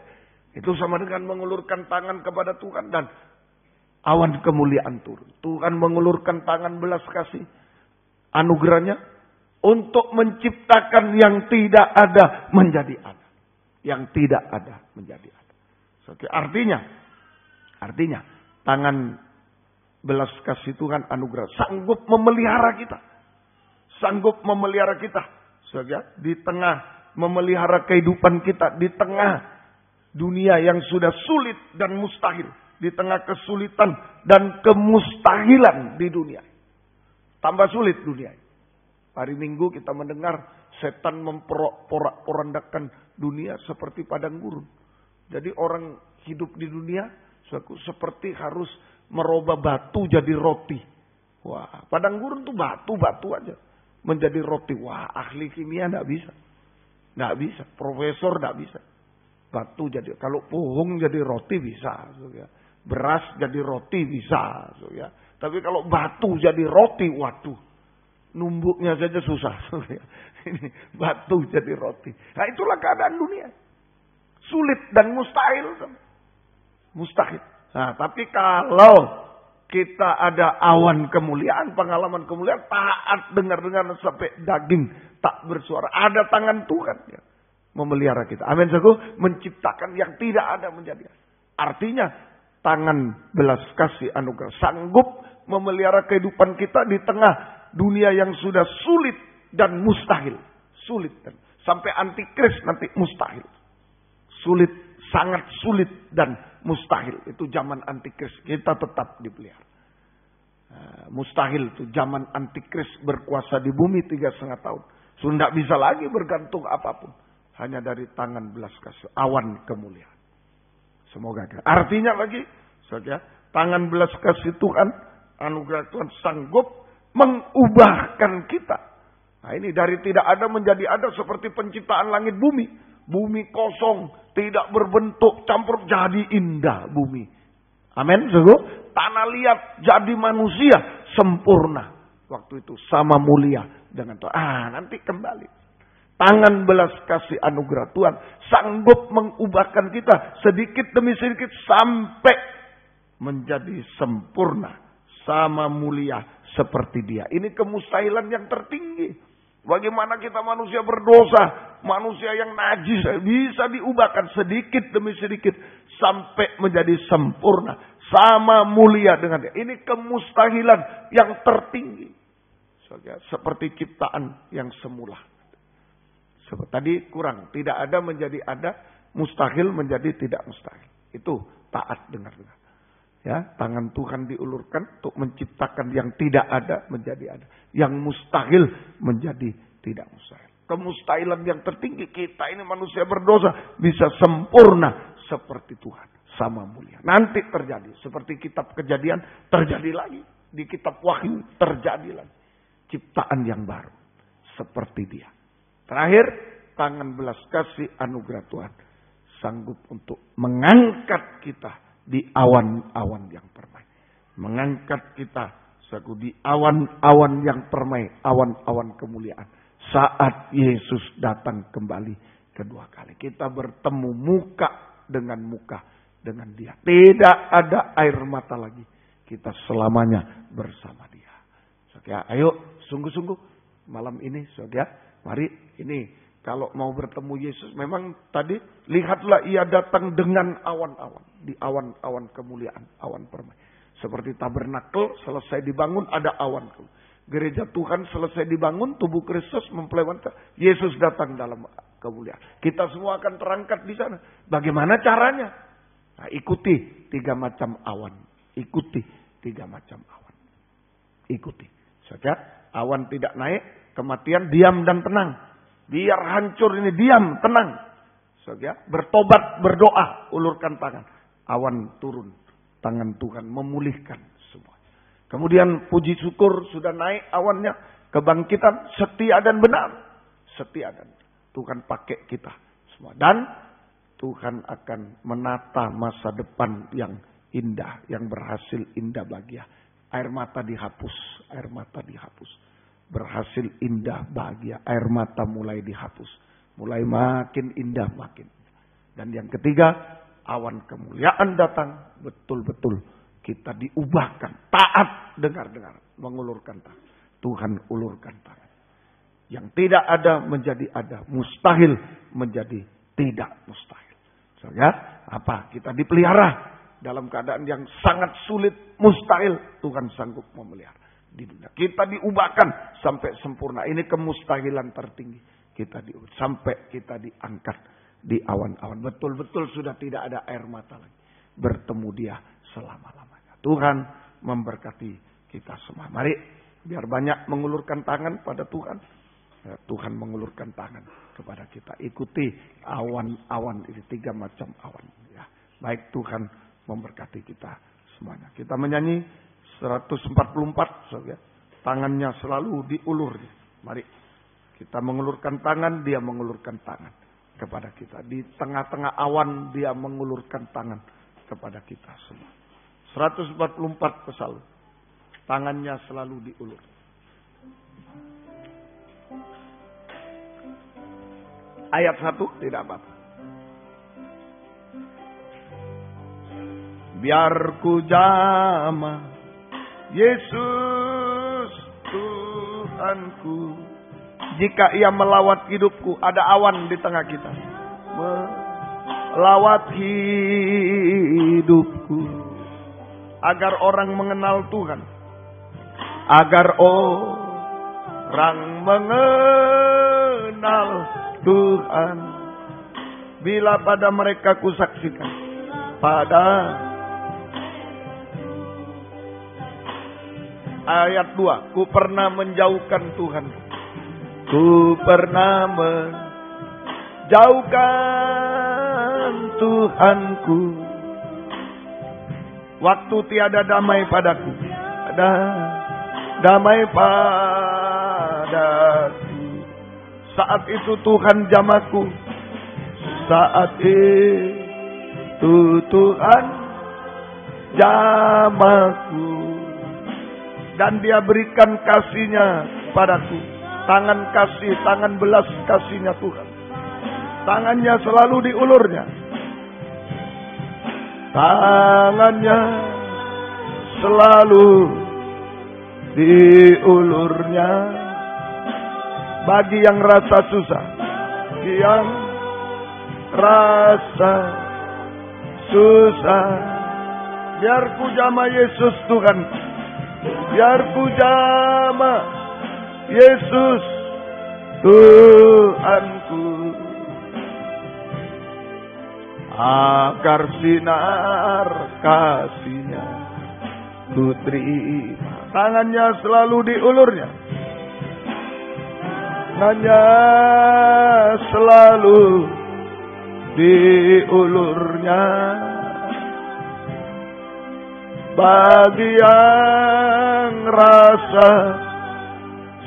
Itu sama dengan mengulurkan tangan kepada Tuhan. Dan awan kemuliaan turun. Tuhan mengulurkan tangan belas kasih. Anugerahnya. Untuk menciptakan yang tidak ada menjadi ada. Yang tidak ada menjadi ada. Oke, artinya tangan belas kasih Tuhan anugerah sanggup memelihara kita. Sanggup memelihara kita. Di tengah memelihara kehidupan kita. Di tengah dunia yang sudah sulit dan mustahil. Di tengah kesulitan dan kemustahilan di dunia. Tambah sulit dunia. Hari Minggu kita mendengar setan memporak-porandakan dunia seperti padang gurun. Jadi orang hidup di dunia seperti harus merubah batu jadi roti. Wah, padang gurun tuh batu aja. Menjadi roti. Wah, ahli kimia enggak bisa. Enggak bisa. Profesor enggak bisa. Batu jadi. Kalau pohon jadi roti bisa. Beras jadi roti bisa. Tapi kalau batu jadi roti, waduh. Numbuknya saja susah. Ini batu jadi roti. Nah itulah keadaan dunia. Sulit dan mustahil. Mustahil. Nah tapi kalau kita ada awan kemuliaan, pengalaman kemuliaan, taat dengar-dengar sampai daging tak bersuara. Ada tangan Tuhan ya, memelihara kita. Amin. Menciptakan yang tidak ada menjadi. Artinya tangan belas kasih anugerah sanggup memelihara kehidupan kita di tengah dunia yang sudah sulit dan mustahil. Sulit. Sampai antikris nanti mustahil. Sulit. Sangat sulit dan mustahil. Itu zaman antikris. Kita tetap dipelihara. Mustahil itu zaman antikris berkuasa di bumi 3,5 tahun. Sudah tidak bisa lagi bergantung apapun. Hanya dari tangan belas kasih. Awan kemuliaan. Semoga. Artinya lagi. Saja, tangan belas kasih Tuhan. Anugerah Tuhan sanggup mengubahkan kita. Nah ini dari tidak ada menjadi ada seperti penciptaan langit bumi. Bumi kosong, tidak berbentuk, campur jadi indah bumi. Amin. Tanah liat jadi manusia sempurna. Waktu itu sama mulia dengan Tuhan. Nanti kembali. Tangan belas kasih anugerah Tuhan sanggup mengubahkan kita sedikit demi sedikit sampai menjadi sempurna. Sama mulia seperti Dia. Ini kemustahilan yang tertinggi. Bagaimana kita manusia berdosa, manusia yang najis bisa diubahkan sedikit demi sedikit sampai menjadi sempurna, sama mulia dengan Dia. Ini kemustahilan yang tertinggi. Seperti ciptaan yang semula. Tadi kurang. Tidak ada menjadi ada. Mustahil menjadi tidak mustahil. Itu taat, dengar-dengar. Ya, tangan Tuhan diulurkan untuk menciptakan yang tidak ada menjadi ada. Yang mustahil menjadi tidak mustahil. Kemustahilan yang tertinggi, kita ini manusia berdosa bisa sempurna seperti Tuhan. Sama mulia. Nanti terjadi. Seperti kitab Kejadian terjadi lagi. Di kitab Wahyu terjadi lagi. Ciptaan yang baru. Seperti dia. Terakhir, tangan belas kasih anugerah Tuhan. Sanggup untuk mengangkat kita di awan-awan yang permai. Mengangkat kita sanggup di awan-awan yang permai. Awan-awan kemuliaan. Saat Yesus datang kembali kedua kali. Kita bertemu muka dengan muka dengan dia. Tidak ada air mata lagi. Kita selamanya bersama dia. Saudara, ayo sungguh-sungguh malam ini saudara. Mari ini. Kalau mau bertemu Yesus, memang tadi lihatlah ia datang dengan awan-awan. Di awan-awan kemuliaan, awan permai. Seperti tabernakel selesai dibangun ada awan. Gereja Tuhan selesai dibangun, tubuh Kristus mempelai Yesus datang dalam kemuliaan. Kita semua akan terangkat di sana. Bagaimana caranya? Nah, ikuti 3 macam awan. Ikuti 3 macam awan. Ikuti. Saja awan tidak naik, kematian diam dan tenang. Biar hancur ini diam, tenang. Saudara, bertobat, berdoa, ulurkan tangan. Awan turun, tangan Tuhan memulihkan semua. Kemudian puji syukur sudah naik awannya. Kebangkitan setia dan benar. Setia dan benar. Tuhan pakai kita semua. Dan Tuhan akan menata masa depan yang indah, yang berhasil indah bahagia. Air mata dihapus, air mata dihapus. Berhasil indah bahagia. Air mata mulai dihapus. Mulai makin indah makin. Dan yang ketiga, awan kemuliaan datang. Betul-betul kita diubahkan. Taat, dengar-dengar. Mengulurkan tangan. Tuhan ulurkan tangan. Yang tidak ada menjadi ada. Mustahil menjadi tidak mustahil. Soalnya apa? Kita dipelihara. Dalam keadaan yang sangat sulit. Mustahil. Tuhan sanggup memelihara. Di dunia. Kita diubahkan sampai sempurna. Ini kemustahilan tertinggi. Kita diubah sampai kita diangkat di awan-awan. Betul-betul sudah tidak ada air mata lagi. Bertemu dia selama-lamanya. Tuhan memberkati kita semua. Mari biar banyak mengulurkan tangan pada Tuhan. Ya, Tuhan mengulurkan tangan kepada kita. Ikuti awan-awan ini. 3 macam awan. Ya. Baik, Tuhan memberkati kita semuanya. Kita menyanyi 144, saudara. Tangannya selalu diulur. Mari kita mengulurkan tangan, dia mengulurkan tangan kepada kita. Di tengah-tengah awan dia mengulurkan tangan kepada kita semua. 144 pesalm. Tangannya selalu diulur. Ayat 1 tidak apa-apa. Biar ku jamah Yesus Tuhanku. Jika ia melawat hidupku, ada awan di tengah kita. Melawat hidupku. Agar orang mengenal Tuhan. Agar orang mengenal Tuhan. Bila pada mereka kusaksikan. Ayat 2. Ku pernah menjauhkan Tuhan. Ku pernah menjauhkan Tuhanku. Waktu tiada damai padaku. Ada damai padaku. Saat itu Tuhan jamaku. Saat itu Tuhan jamaku. Dan dia berikan kasih-Nya padaku. Tangan kasih, tangan belas kasih-Nya Tuhan. Tangannya selalu diulurnya. Tangannya selalu diulurnya. Bagi yang rasa susah. Yang rasa susah. Biar ku jamah Yesus Tuhan. Biar ku jamah Yesus Tuhanku, agar sinar kasih-Nya ku terima. Tangannya selalu diulurnya, tangannya selalu diulurnya. Bagi yang rasa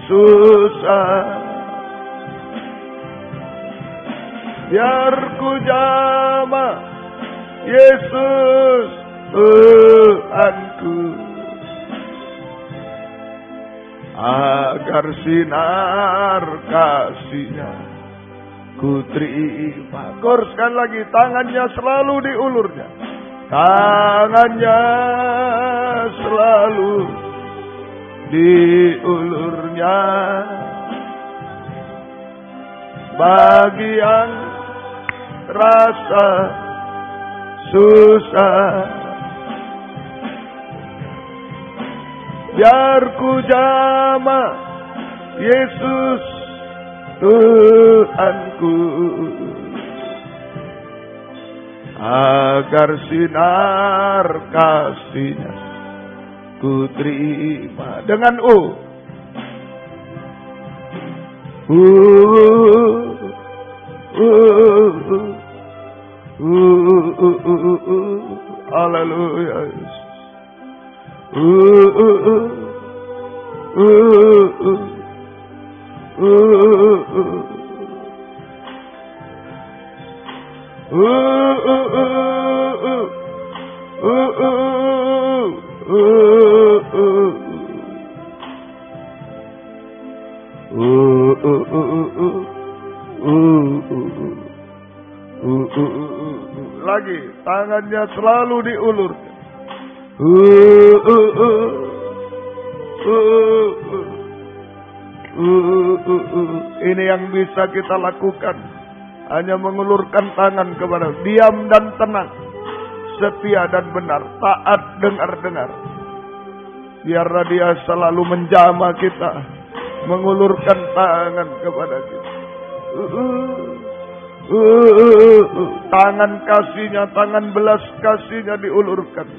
susah, biar ku jamah Yesus Tuhanku, agar sinar kasih-Nya ku terima. Kor sekali lagi, tangannya selalu diulurnya, tangannya selalu diulurnya. Bagi yang rasa susah, biar ku jamah Yesus Tuhanku, agar sinar kasih-Nya ku terima. Dengan haleluya. Lagi, tangannya selalu diulur. Ini yang bisa kita lakukan, hanya mengulurkan tangan kepada diam dan tenang, setia dan benar, taat dengar-dengar. Biarlah Dia selalu menjamah kita, mengulurkan tangan kepada kita. Tangan kasih-Nya, tangan belas kasih-Nya diulurkan.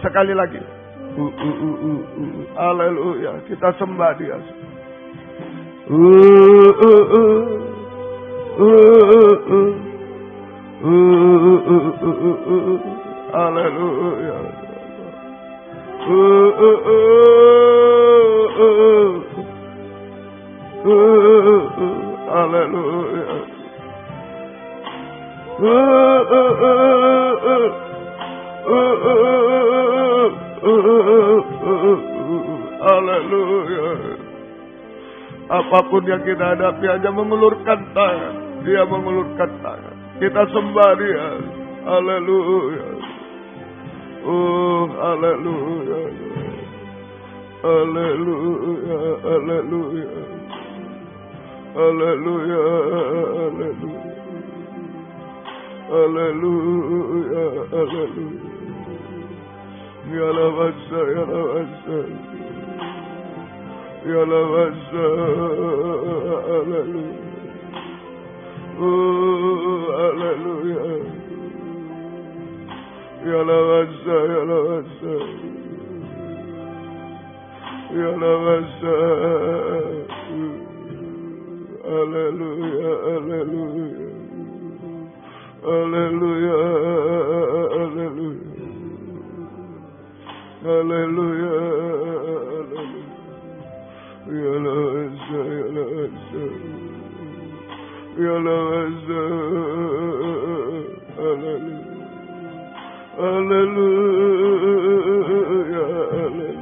Sekali lagi. Haleluya, kita sembah Dia. Haleluya. Haleluya. Haleluya. Apapun yang kita hadapi, hanya mengulurkan tangan. Dia mengulurkan tangan. Kita sembah Dia. Haleluya. Oh, haleluya. Haleluya. Haleluya. Haleluya. Haleluya. Haleluya. Haleluya. Ya lawasa, ya lawasa. Ya lawasa. Haleluya. Oh, haleluya. Ya lawasa, ya lawasa. Ya lawasa. Haleluya, haleluya. Haleluya, haleluya. Haleluya, haleluya. Ya lawasa, ya lawasa. Ya lawasa. Haleluya. Haleluya, haleluya.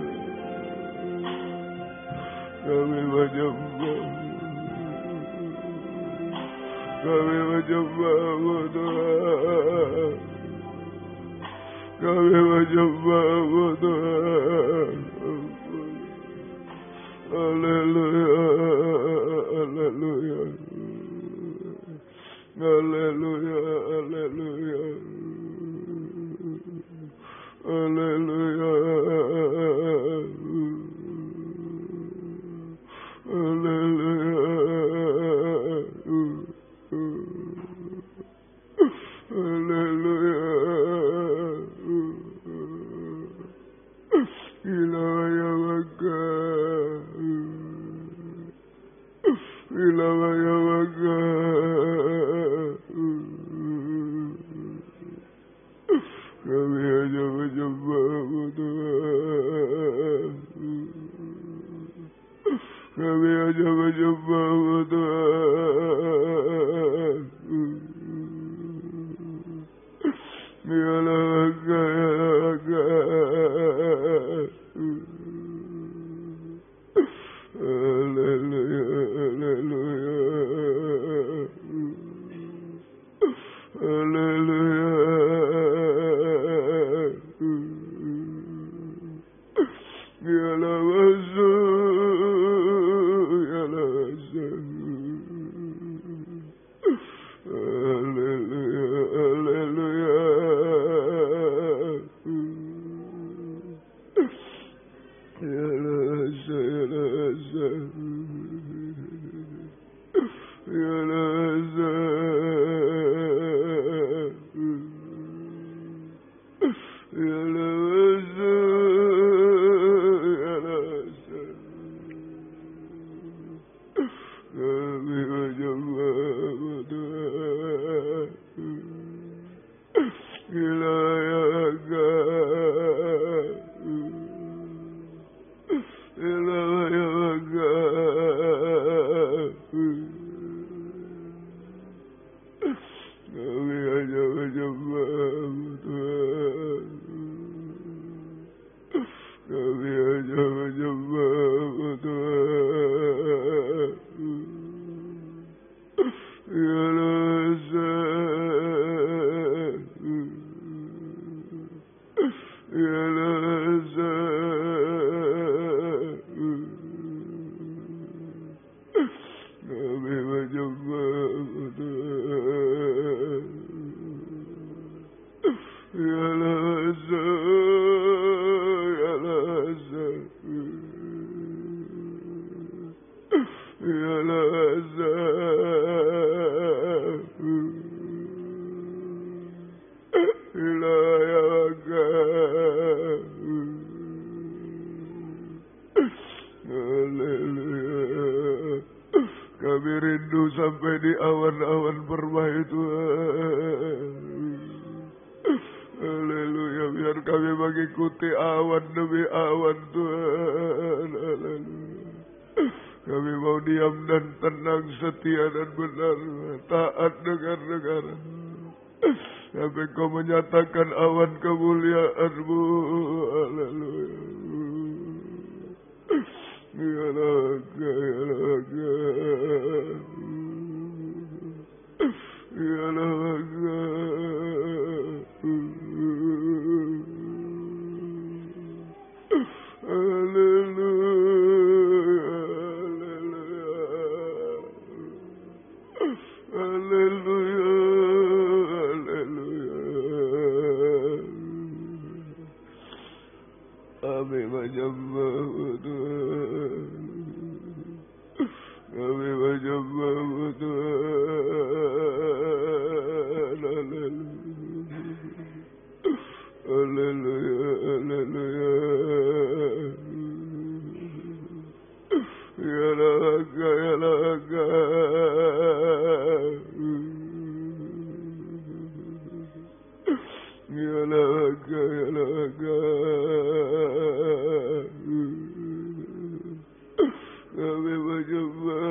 Kami menyembah, kami menyembah-Mu Tuhan, kami menyembah-Mu Tuhan. Haleluya, haleluya. Haleluya, haleluya. Haleluya. Kami rindu sampai di awan-awan permai Tuhan. Haleluya, biar kami mengikuti awan demi awan Tuhan. Haleluya. Kami mau diam dan tenang, setia dan benar, taat dengar-dengar. Sampai Kau menyatakan awan kemuliaan-Mu. Haleluya. Ya Raga, ya Raga, ya Raga. Kami menyembah-Mu Tuhan. Kami menyembah-Mu Tuhan. Haleluya. Haleluya. Ya Raga, ya Raga. Ya Raga, ya Raga. Kami menyembah.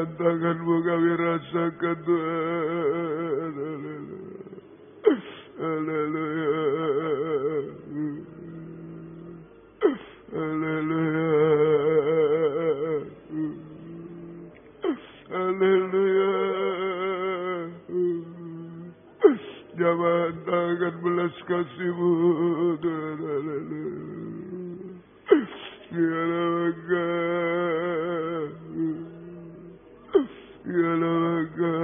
Jalan tangan-Mu kami rasakan Tuhan. Haleluya. Haleluya. Haleluya. Jalan tangan belas kasih-Mu Tuhan. Haleluya. Ya Laga. Ya Laga.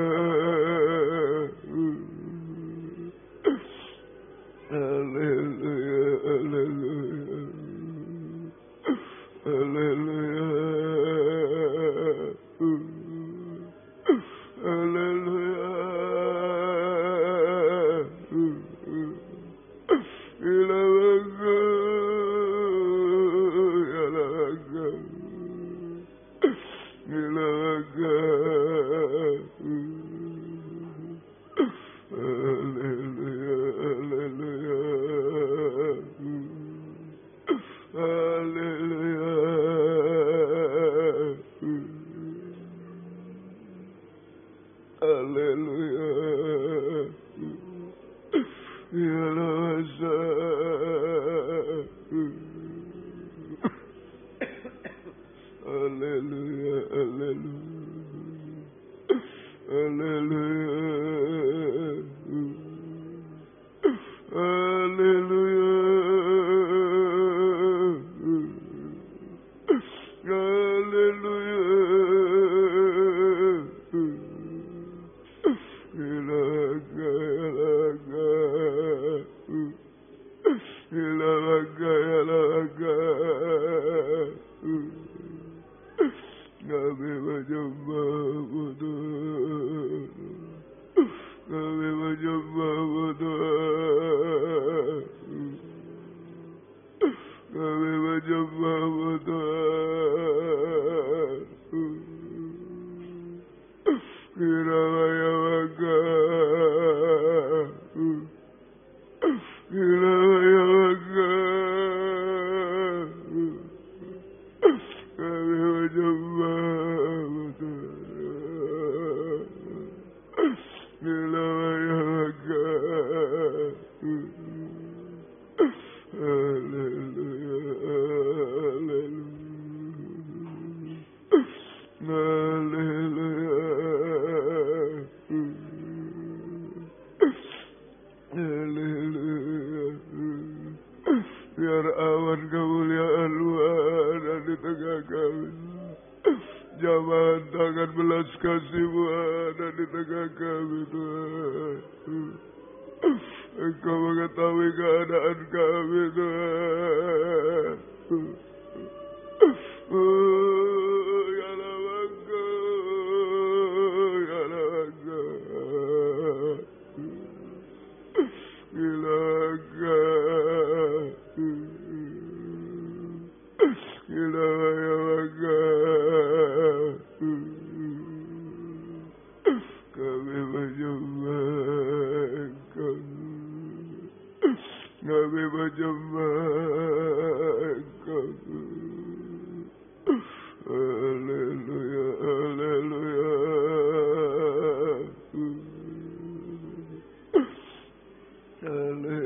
Haleluya. Haleluya. Haleluya.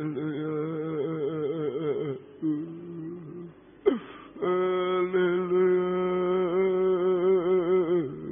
Haleluya.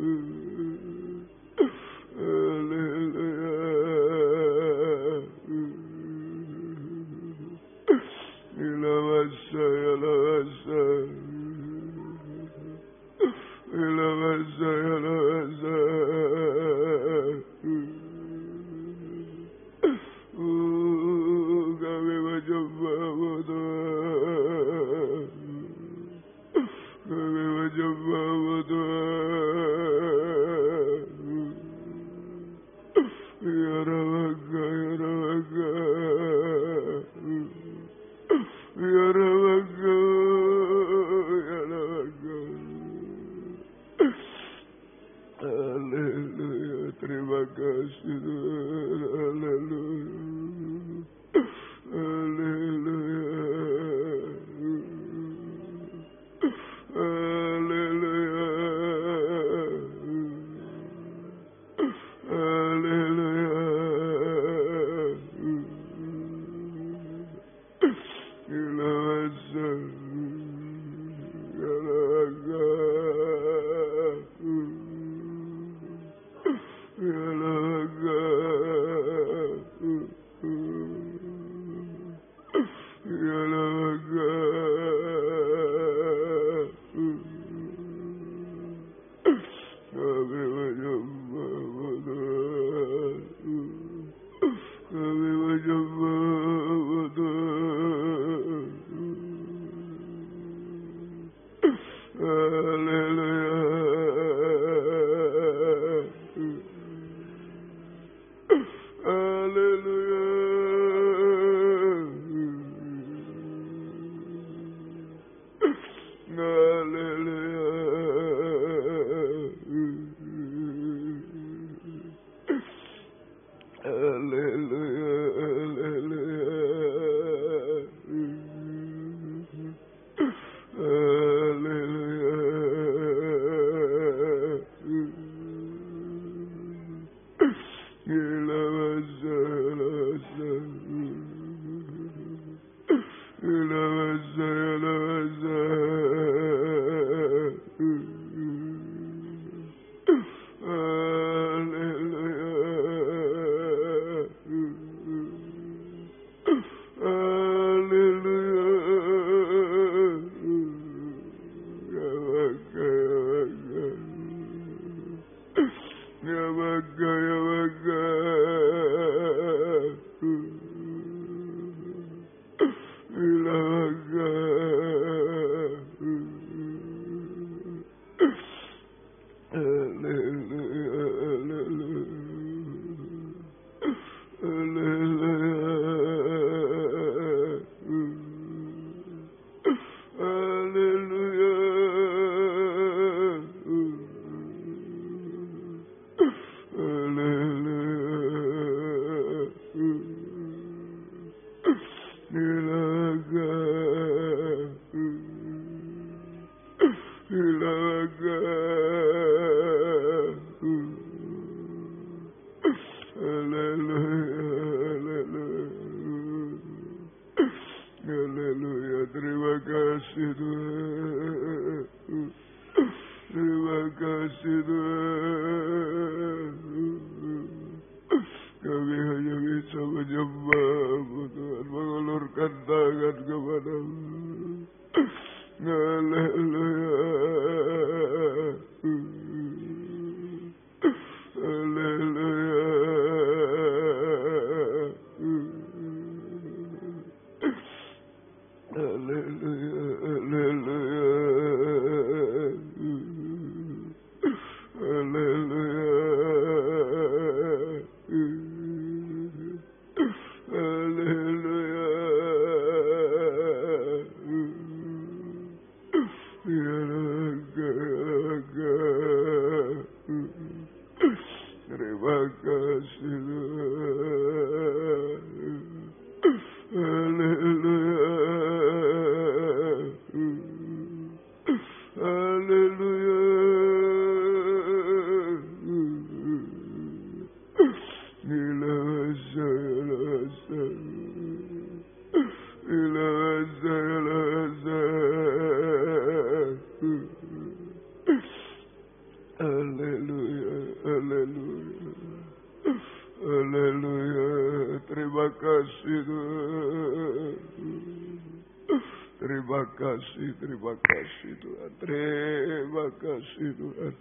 Terima kasih Tuhan. Terima kasih Tuhan.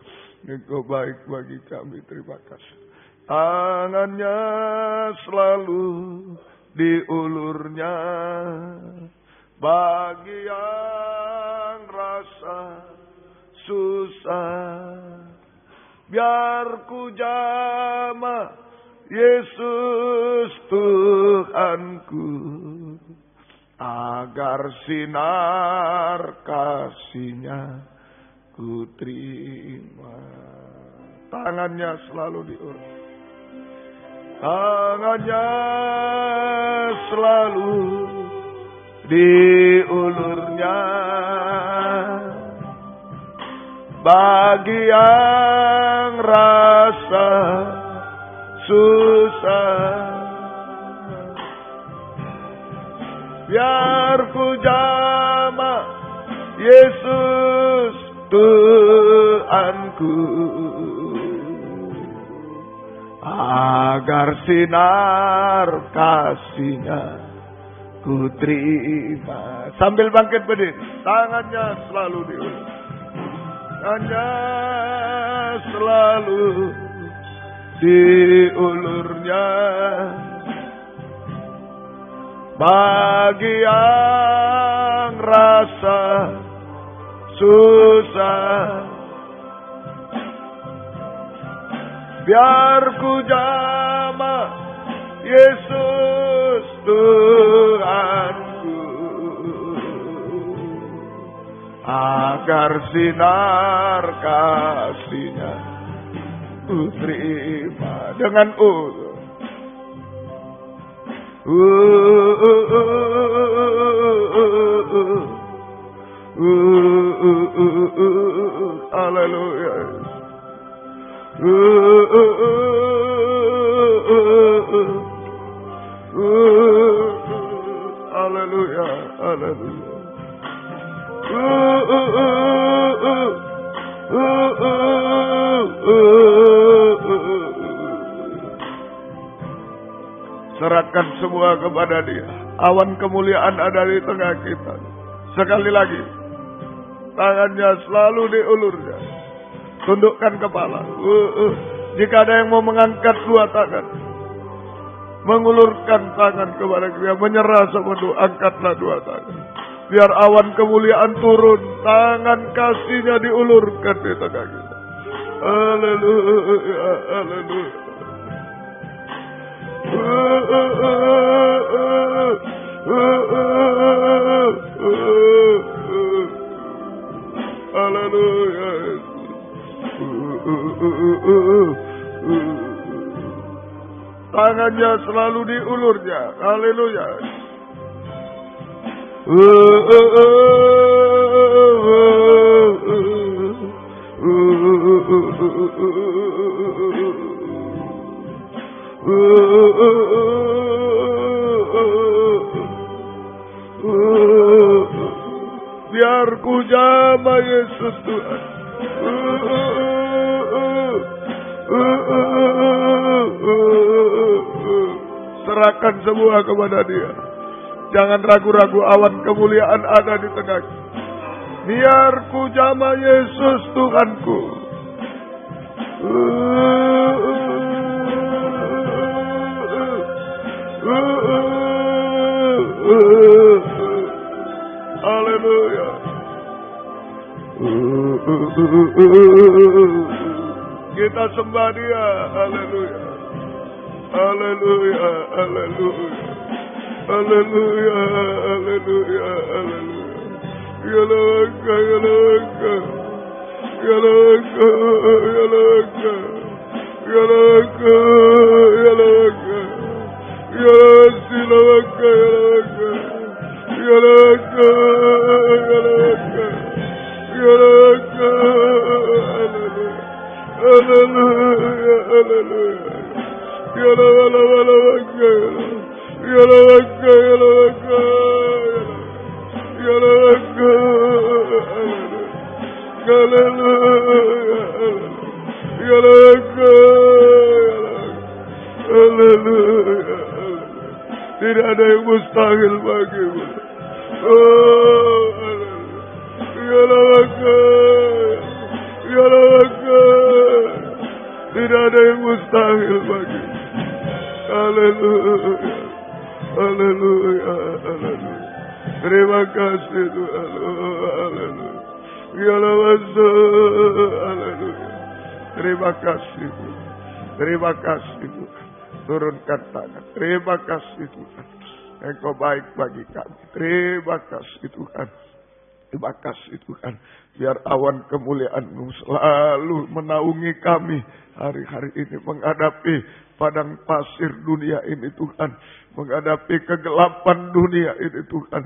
Engkau baik bagi kami. Terima kasih. Tangannya selalu diulurnya bagi yang rasa susah. Biar ku jamah Yesus Tuhanku, agar sinar kasih-Nya ku terima. Tangannya selalu diulur. Tangannya selalu diulurnya bagi yang rasa susah. Biar ku jamah Yesus Tuhanku, agar sinar kasih-Nya ku terima. Sambil bangkit berdiri, tangannya selalu diulur. Tangannya selalu diulurnya bagi yang rasa susah. Biar ku jamah Yesus Tuhanku, agar sinar kasih-Nya ku terima. Dengan haleluya. Haleluya, haleluya. Serahkan semua kepada Dia. Awan kemuliaan ada di tengah kita. Sekali lagi, tangannya selalu diulurnya. Tundukkan kepala. Jika ada yang mau mengangkat dua tangan, mengulurkan tangan kepada dia, menyerah sama doa, angkatlah dua tangan. Biar awan kemuliaan turun, tangan kasihnya diulurkan di tengah kita. Haleluya, haleluya. Haleluya. Tangannya selalu diulurnya. Haleluya. Biar ku jamah Yesus Tuhan. Serahkan semua kepada Dia. Jangan ragu-ragu, awan kemuliaan ada di tengah. Biar ku jamah Yesus Tuhanku. Haleluya. Kita sembah Dia. Haleluya. Haleluya. Haleluya. Haleluya. Haleluya. Haleluya. Ya laka, ya laka. Ya laka, ya laka. Ya laka, ya laka. Ya silaka, ya laka. Ya laka, ya laka. Ya laka. Haleluya. Haleluya. Ya laka, ya laka. Ya laka. Ya laka. Haleluya. Ya laka. Haleluya. Tidak ada yang mustahil bagimu. Oh, ya laka. Ya laka. Tidak ada yang mustahil bagimu. Haleluya. Haleluya. Haleluya. Terima kasih Tuhan. Haleluya. Ya laka. Haleluya. Terima kasih Tuhan. Terima kasih Tuhan. Turunkan tangan. Terima kasih Tuhan. Engkau baik bagi kami. Terima kasih Tuhan. Terima kasih Tuhan. Biar awan kemuliaan-Mu selalu menaungi kami hari-hari ini. Menghadapi padang pasir dunia ini Tuhan. Menghadapi kegelapan dunia ini Tuhan.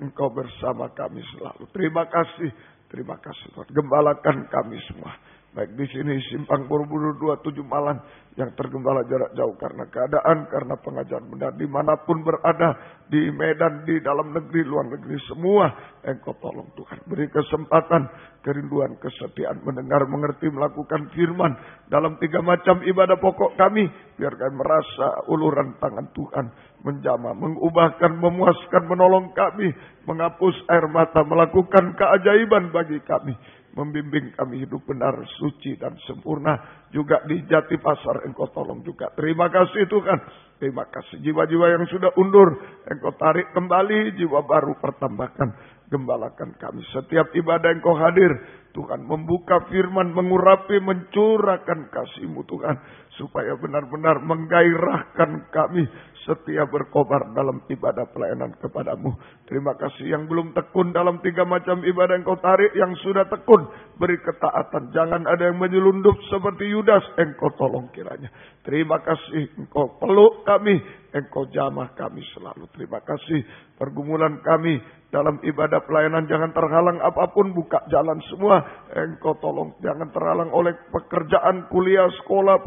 Engkau bersama kami selalu. Terima kasih. Terima kasih Tuhan. Gembalakan kami semua. Baik di sini Simpang Borobudur 27 Malang yang tergembala jarak jauh karena keadaan, karena pengajaran benar dimanapun berada, di Medan, di dalam negeri, luar negeri, semua Engkau tolong Tuhan. Beri kesempatan, kerinduan, kesetiaan, mendengar, mengerti, melakukan firman dalam 3 macam ibadah pokok kami. Biar kami merasa uluran tangan Tuhan menjamah, mengubahkan, memuaskan, menolong kami, menghapus air mata, melakukan keajaiban bagi kami. Membimbing kami hidup benar, suci dan sempurna. Juga di Jati Pasar Engkau tolong juga. Terima kasih Tuhan. Terima kasih jiwa-jiwa yang sudah undur. Engkau tarik kembali, jiwa baru pertambahkan. Gembalakan kami. Setiap ibadah Engkau hadir. Tuhan membuka firman, mengurapi, mencurahkan kasih-Mu Tuhan. Supaya benar-benar menggairahkan kami. Setia berkobar dalam ibadah pelayanan kepada-Mu. Terima kasih yang belum tekun dalam 3 macam ibadah Engkau tarik. Yang sudah tekun, beri ketaatan. Jangan ada yang menyelundup seperti Yudas. Engkau tolong kiranya. Terima kasih Engkau peluk kami. Engkau jamah kami selalu. Terima kasih pergumulan kami dalam ibadah pelayanan. Jangan terhalang apapun. Buka jalan semua. Engkau tolong. Jangan terhalang oleh pekerjaan, kuliah, sekolah,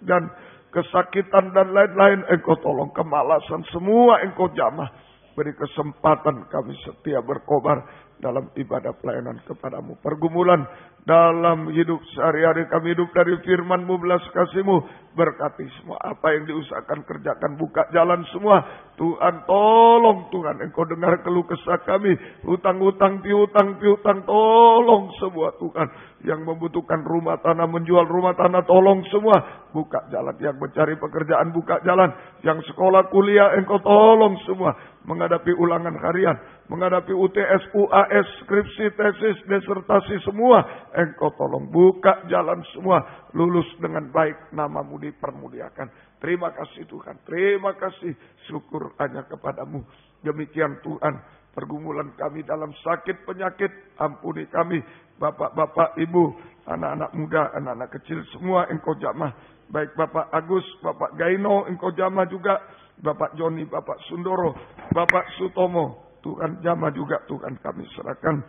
dan kesakitan dan lain-lain. Engkau tolong. Kemalasan semua Engkau jamah. Beri kesempatan kami setia berkobar dalam ibadah pelayanan kepada-Mu. Pergumulan dalam hidup sehari-hari kami, hidup dari firman-Mu, belas kasih-Mu. Berkati semua apa yang diusahakan, kerjakan, buka jalan semua. Tuhan tolong Tuhan, Engkau dengar keluh kesah kami, hutang-hutang, piutang, tolong semua Tuhan. Yang membutuhkan rumah tanah, menjual rumah tanah, tolong semua. Buka jalan, yang mencari pekerjaan, buka jalan. Yang sekolah kuliah, Engkau tolong semua. Menghadapi ulangan harian, menghadapi UTS, UAS, skripsi, tesis, disertasi semua. Engkau tolong buka jalan semua. Lulus dengan baik, nama-Mu dipermuliakan. Terima kasih Tuhan, terima kasih. Syukur hanya kepadamu. Demikian Tuhan, pergumulan kami dalam sakit penyakit, ampuni kami. Bapak-bapak, ibu, anak-anak muda, anak-anak kecil, semua Engkau jamah. Baik Bapak Agus, Bapak Gaino, Engkau jamah juga. Bapak Joni, Bapak Sundoro, Bapak Sutomo, Tuhan jamah juga. Tuhan kami serahkan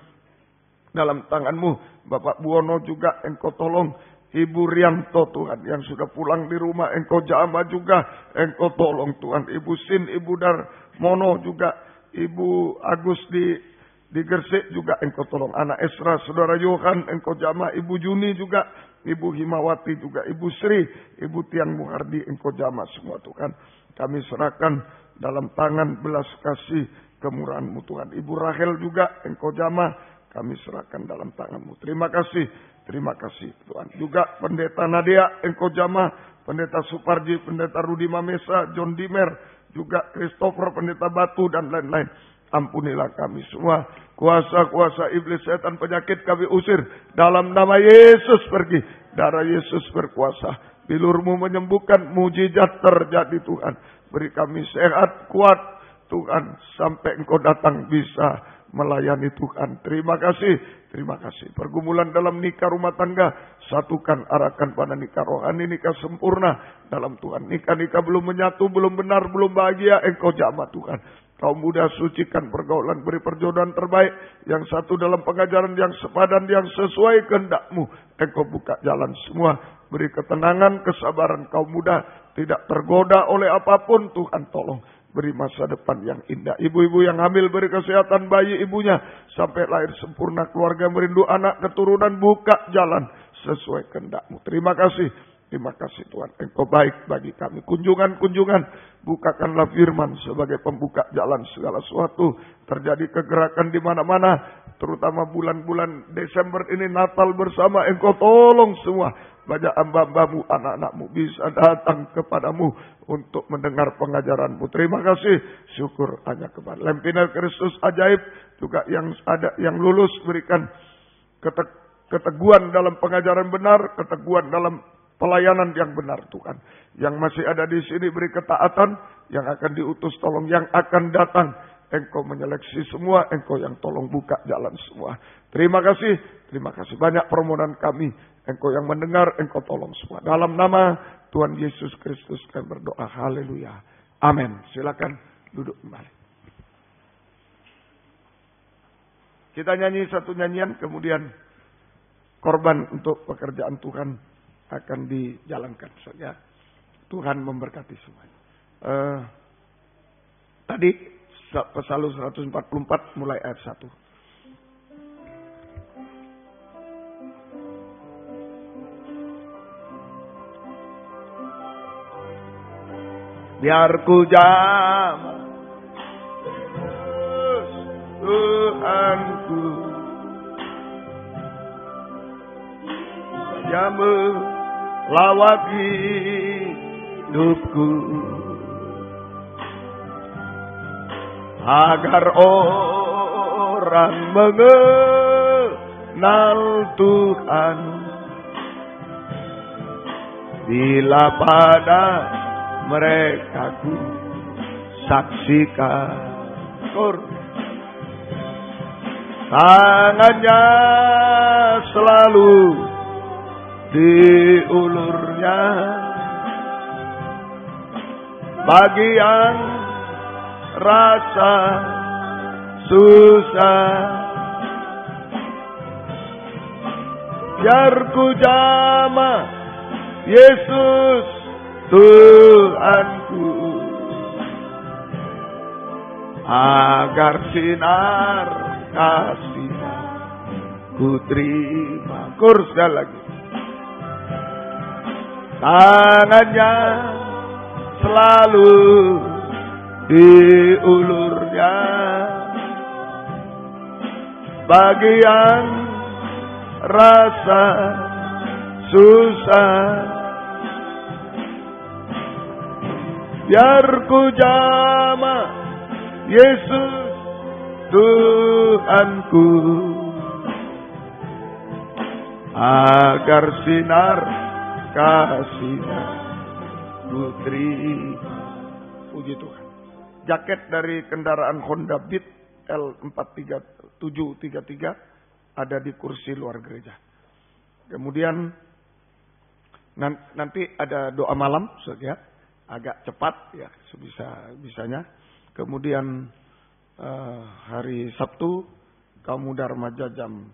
dalam tangan-Mu. Bapak Buwono juga Engkau tolong. Ibu Rianto Tuhan yang sudah pulang di rumah, Engkau jamah juga. Engkau tolong Tuhan. Ibu Sin, Ibu Darmono juga. Ibu Agus di Gresik juga Engkau tolong. Anak Esra, Saudara Yohan, Engkau jamah. Ibu Juni juga. Ibu Himawati juga. Ibu Sri, Ibu Tian Muhardi, Engkau jamah semua Tuhan. Kami serahkan dalam tangan belas kasih kemurahan-Mu Tuhan. Ibu Rahel juga Engkau jamah. Kami serahkan dalam tangan-Mu. Terima kasih Tuhan. Juga Pendeta Nadia Engkau jamah. Pendeta Suparji, Pendeta Rudi Mamesa, John Dimer, juga Christopher, Pendeta Batu, dan lain-lain. Ampunilah kami semua. Kuasa-kuasa iblis, setan, penyakit kami usir. Dalam nama Yesus pergi. Darah Yesus berkuasa. Bilur-Mu menyembuhkan, mujizat terjadi Tuhan. Beri kami sehat, kuat Tuhan. Sampai Engkau datang bisa melayani Tuhan. Terima kasih. Pergumulan dalam nikah rumah tangga, satukan, arahkan pada nikah rohani, nikah sempurna dalam Tuhan. Nikah belum menyatu, belum benar, belum bahagia, Engkau jamah Tuhan. Kaum muda sucikan pergaulan, beri perjodohan terbaik. Yang satu dalam pengajaran yang sepadan, yang sesuai kehendak-Mu. Engkau buka jalan semua. Beri ketenangan, kesabaran kaum muda. Tidak tergoda oleh apapun, Tuhan tolong. Beri masa depan yang indah. Ibu-ibu yang hamil, beri kesehatan bayi ibunya. Sampai lahir sempurna, keluarga merindu anak keturunan. Buka jalan sesuai kehendak-Mu. Terima kasih Tuhan. Engkau baik bagi kami. Kunjungan. Bukakanlah firman sebagai pembuka jalan segala sesuatu. Terjadi kegerakan di mana-mana. Terutama bulan-bulan Desember ini, Natal bersama. Engkau tolong semua. Banyak hamba-Mu, anak-anak-Mu bisa datang kepadamu untuk mendengar pengajaran-Mu. Terima kasih. Syukur hanya kepada Lempiner Kristus ajaib. Juga yang ada yang lulus, berikan keteguhan dalam pengajaran benar. Keteguhan dalam pelayanan yang benar Tuhan. Yang masih ada di sini beri ketaatan. Yang akan diutus tolong. Yang akan datang, Engkau menyeleksi semua. Engkau yang tolong buka jalan semua. Terima kasih. Banyak permohonan kami. Engkau yang mendengar, Engkau tolong semua. Dalam nama Tuhan Yesus Kristus kami berdoa. Haleluya. Amin. Silakan duduk kembali. Kita nyanyi satu nyanyian, kemudian korban untuk pekerjaan Tuhan akan dijalankan saja. Tuhan memberkati semuanya. Tadi Psalus 144 mulai ayat 1. Biar ku jamah Tuhanku, yang melawat hidupku, agar orang mengenal Tuhan. Bila pada mereka ku saksikan tangannya selalu diulurnya bagi yang rasa susah. Biar ku jamah Yesus Tuhanku, agar sinar kasih ku terima. Kur sekali lagi. Tangannya selalu diulurnya bagi yang rasa susah. Biar ku jama Yesus Tuhanku, agar sinar kasih-Nya ku terima. Puji Tuhan. Jaket dari kendaraan Honda Beat L43733 ada di kursi luar gereja. Kemudian nanti ada doa malam saja, agak cepat ya sebisa-bisanya. Kemudian hari Sabtu kaum muda remaja jam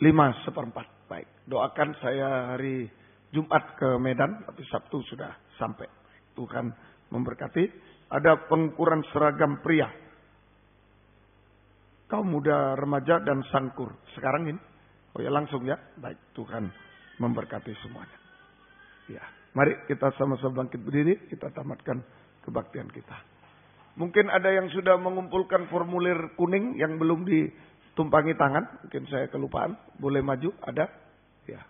5:15. Baik, doakan saya hari Jumat ke Medan, tapi Sabtu sudah sampai. Tuhan memberkati. Ada pengukuran seragam pria, kaum muda remaja dan sangkur. Sekarang ini, oh ya langsung ya. Baik, Tuhan memberkati semuanya. Ya, mari kita sama-sama bangkit berdiri, kita tamatkan kebaktian kita. Mungkin ada yang sudah mengumpulkan formulir kuning yang belum ditumpangi tangan. Mungkin saya kelupaan. Boleh maju? Ada? Ya.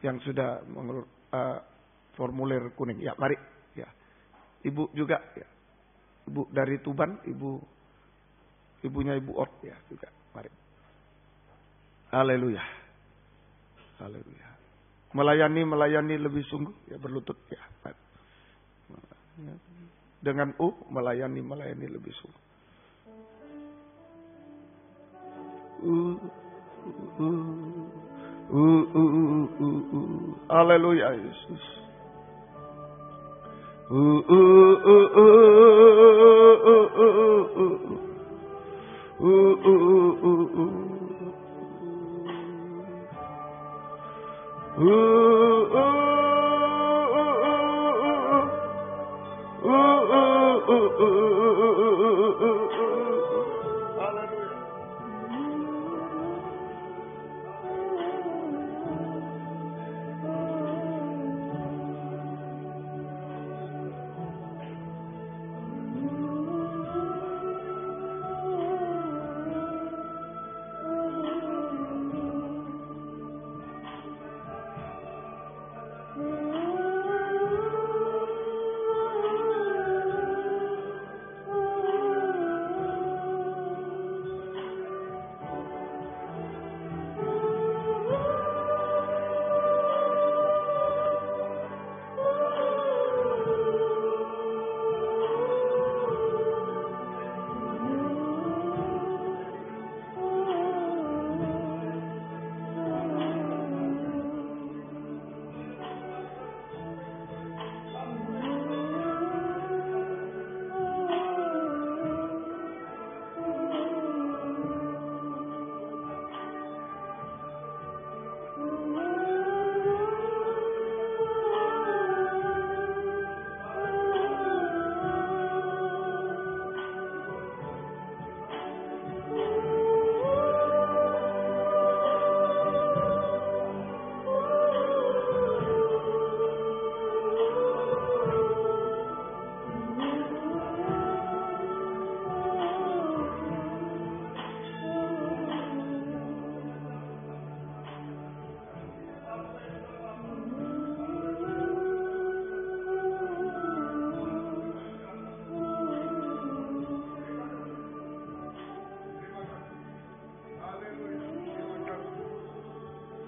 Yang sudah formulir kuning. Ya, mari. Ya. Ibu juga. Ya. Ibu dari Tuban. Ibunya Ibu Ot. Ya, juga. Mari. Haleluya. Haleluya. Melayani lebih sungguh. Ya, berlutut. Ya. Mari. Dengan melayani lebih sungguh. Haleluya Yesus.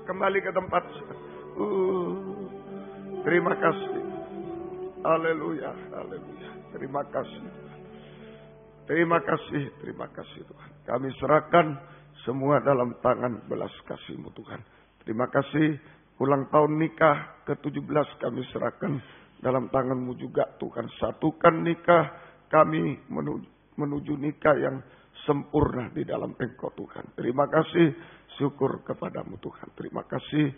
Kembali ke tempat. Terima kasih. Haleluya, haleluya. Terima kasih. Terima kasih Tuhan. Kami serahkan semua dalam tangan belas kasih-Mu Tuhan. Terima kasih ulang tahun nikah ke-17 kami serahkan dalam tangan-Mu juga Tuhan. Satukan nikah kami menuju nikah yang sempurna di dalam Engkau Tuhan. Terima kasih, syukur kepadamu Tuhan. Terima kasih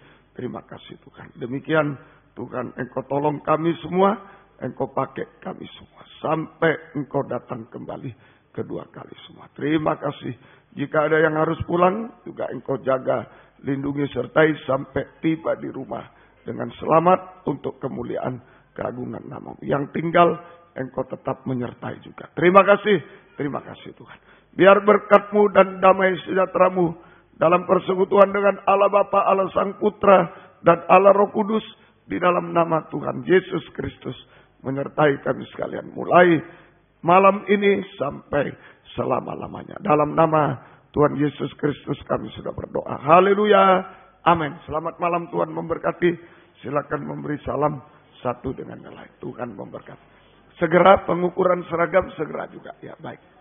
Tuhan. Demikian Tuhan, Engkau tolong kami semua, Engkau pakai kami semua. Sampai Engkau datang kembali kedua kali semua. Terima kasih. Jika ada yang harus pulang, juga Engkau jaga, lindungi, sertai sampai tiba di rumah dengan selamat untuk kemuliaan keagungan nama-Mu. Yang tinggal, Engkau tetap menyertai juga. Terima kasih Tuhan. Biar berkat-Mu dan damai sejahtera-Mu dalam persekutuan dengan Allah Bapa, Allah Sang Putra, dan Allah Roh Kudus di dalam nama Tuhan Yesus Kristus menyertai kami sekalian. Mulai malam ini sampai selama-lamanya. Dalam nama Tuhan Yesus Kristus kami sudah berdoa. Haleluya. Amin. Selamat malam, Tuhan memberkati. Silakan memberi salam satu dengan yang lain. Tuhan memberkati. Segera pengukuran seragam, segera juga. Ya, baik.